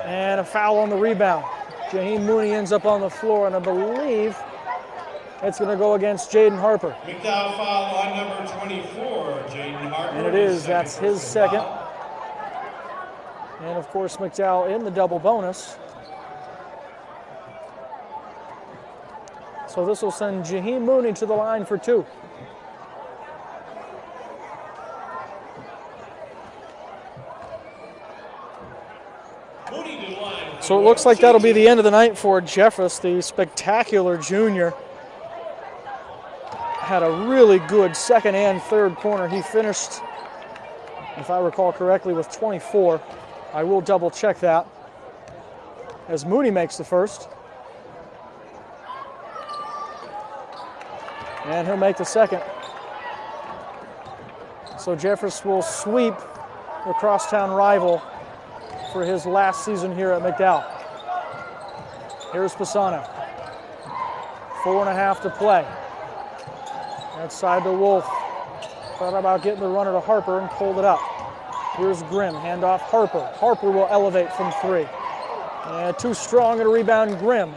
And a foul on the rebound. Jaheim Mooney ends up on the floor, and I believe it's going to go against Jaden Harper. McDowell foul on number 24, Jaden Harper. And it is. That's his second. And, of course, McDowell in the double bonus. So this will send Jaheim Mooney to the line for two. So it looks like that'll be the end of the night for Jeffress, the spectacular junior. Had a really good second and third corner. He finished, if I recall correctly, with 24. I will double check that as Mooney makes the first. And he'll make the second. So Jeffress will sweep the crosstown rival for his last season here at McDowell. Here's Pisano. 4.5 to play. Outside to Wolf. Thought about getting the runner to Harper and pulled it up. Here's Grimm, handoff Harper. Harper will elevate from three. And too strong and a rebound, Grimm.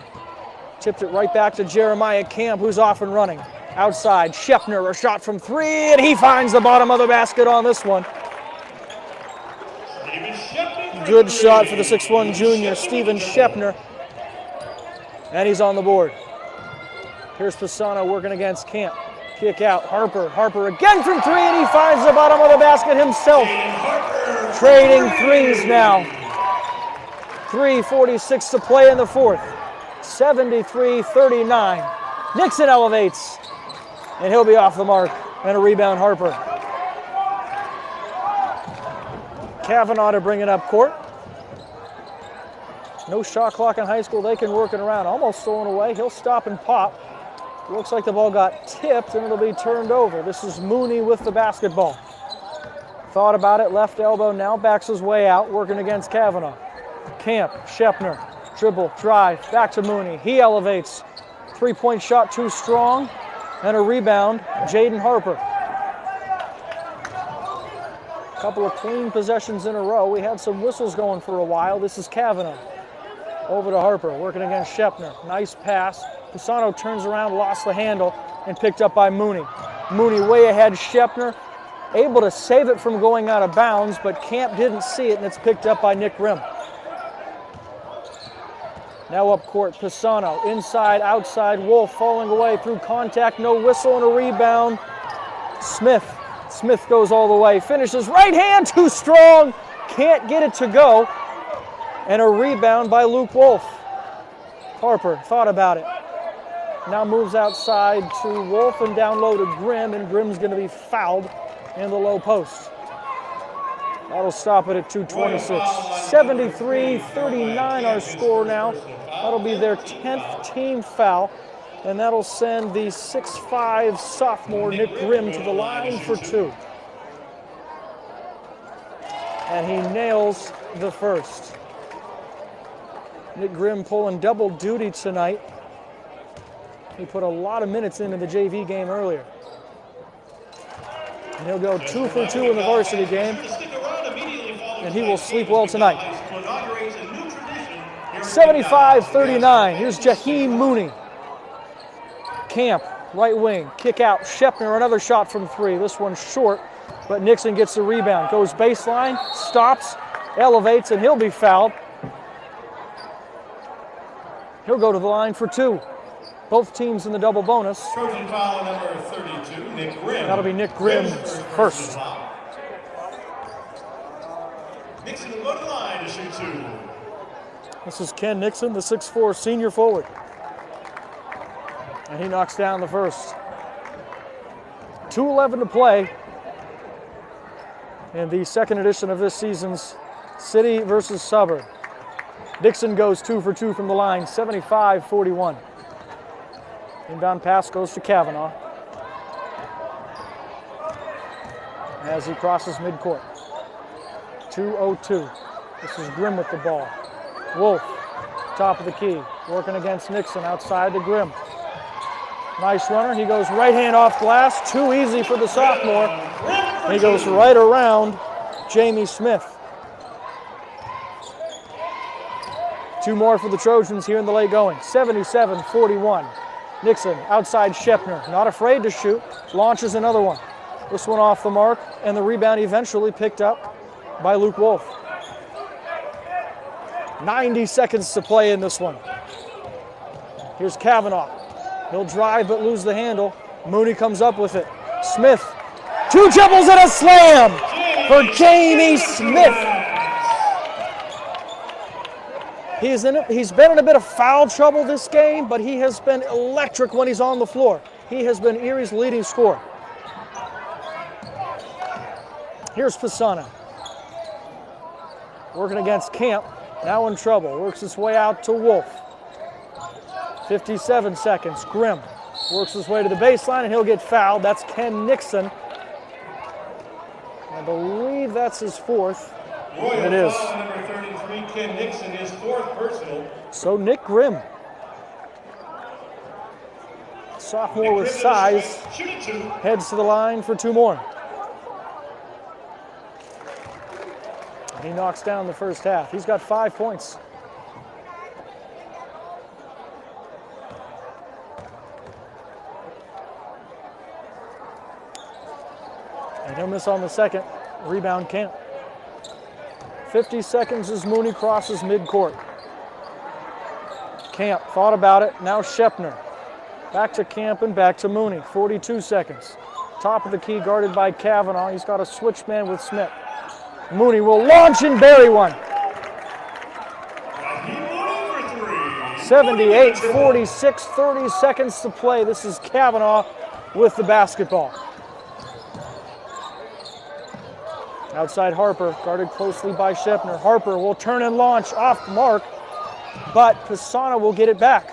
Tipped it right back to Jeremiah Camp, who's off and running. Outside, Shepner, a shot from three, and he finds the bottom of the basket on this one. Good shot for the 6'1 junior, Steven Shepner. And he's on the board. Here's Pisano working against Camp. Kick out, Harper. Harper again from three, and he finds the bottom of the basket himself. Trading threes now. 3:46 to play in the fourth. 73-39. Nixon elevates, and he'll be off the mark. And a rebound, Harper. Kavanaugh to bring it up court. No shot clock in high school. They can work it around. Almost stolen away. He'll stop and pop. Looks like the ball got tipped, and it'll be turned over. This is Mooney with the basketball. Thought about it, left elbow, now backs his way out, working against Kavanaugh. Camp, Shepner, dribble, drive, back to Mooney. He elevates. Three-point shot too strong, and a rebound, Jaden Harper. Couple of clean possessions in a row. We had some whistles going for a while. This is Kavanaugh. Over to Harper, working against Shepner. Nice pass. Pisano turns around, lost the handle, and picked up by Mooney. Mooney way ahead, Shepner, able to save it from going out of bounds, but Camp didn't see it, and it's picked up by Nick Grimm. Now up court, Pisano, inside, outside, Wolf falling away through contact, no whistle, and a rebound. Smith goes all the way, finishes right hand, too strong, can't get it to go, and a rebound by Luke Wolf. Harper thought about it. Now moves outside to Wolf and down low to Grimm, and Grimm's going to be fouled in the low post. That'll stop it at 2:26. 73-39 our score now. That'll be their 10th team foul, and that'll send the 6'5 sophomore Nick Grimm to the line for two. And he nails the first. Nick Grimm pulling double duty tonight. He put a lot of minutes into the JV game earlier. And he'll go 2 for 2 in the varsity game. And he will sleep well tonight. 75-39. Here's Jaheim Mooney. Camp Right wing, kick out. Shepner, another shot from 3. This one's short, but Nixon gets the rebound. Goes baseline, stops, elevates, and he'll be fouled. He'll go to the line for 2. Both teams in the double bonus. Trojan foul number 32, Nick Grimm. That'll be Nick Grimm's first. Nixon will go to the line to shoot 2. This is Ken Nixon, the 6'4" senior forward. And he knocks down the first. 2:11 to play in the second edition of this season's City versus Suburb. Nixon goes 2 for 2 from the line, 75-41. Inbound pass goes to Kavanaugh as he crosses midcourt. 2:02. This is Grimm with the ball. Wolf, top of the key, working against Nixon outside to Grimm. Nice runner. He goes right hand off glass. Too easy for the sophomore. He goes right around Jamie Smith. 2 more for the Trojans here in the late going. 77-41. Nixon outside Shepner. Not afraid to shoot. Launches another one. This one off the mark, and the rebound eventually picked up by Luke Wolf. 90 seconds to play in this one. Here's Kavanaugh. He'll drive but lose the handle. Mooney comes up with it. Smith. 2 dribbles and a slam for Jamie Smith. He's been in a bit of foul trouble this game, but he has been electric when he's on the floor. He has been Erie's leading scorer. Here's Pisana. Working against Camp. Now in trouble. Works his way out to Wolf. 57 seconds. Grimm works his way to the baseline, and he'll get fouled. That's Ken Nixon. I believe that's his 4th. It is. Number 33, Ken Nixon, his 4th personal. So Nick Grimm, sophomore with size, heads to the line for 2 more. He knocks down the first half. He's got 5 points. And he'll miss on the second. Rebound Camp. 50 seconds as Mooney crosses midcourt. Camp thought about it. Now Shepner. Back to Camp and back to Mooney. 42 seconds. Top of the key guarded by Kavanaugh. He's got a switch man with Smith. Mooney will launch and bury one. 78-46, 30 seconds to play. This is Kavanaugh with the basketball. Outside Harper, guarded closely by Shepner. Harper will turn and launch off the mark, but Pisana will get it back.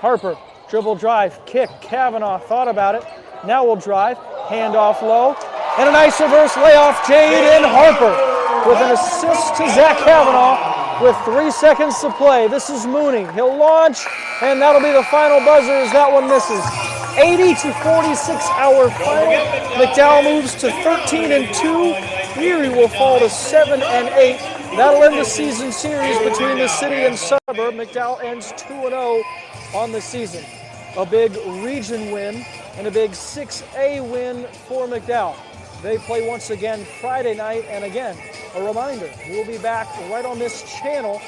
Harper, dribble drive, kick. Kavanaugh thought about it. Now will drive, hand off low, and a nice reverse layoff. Jaden Harper with an assist to Zach Kavanaugh with 3 seconds to play. This is Mooney. He'll launch, and that'll be the final buzzer as that one misses. 80-46 our final. McDowell moves to 13-2. Erie will fall to 7-8. That'll end the season series between the city and suburb. McDowell ends 2-0 on the season. A big region win and a big 6A win for McDowell. They play once again Friday night, and again, a reminder, we'll be back right on this channel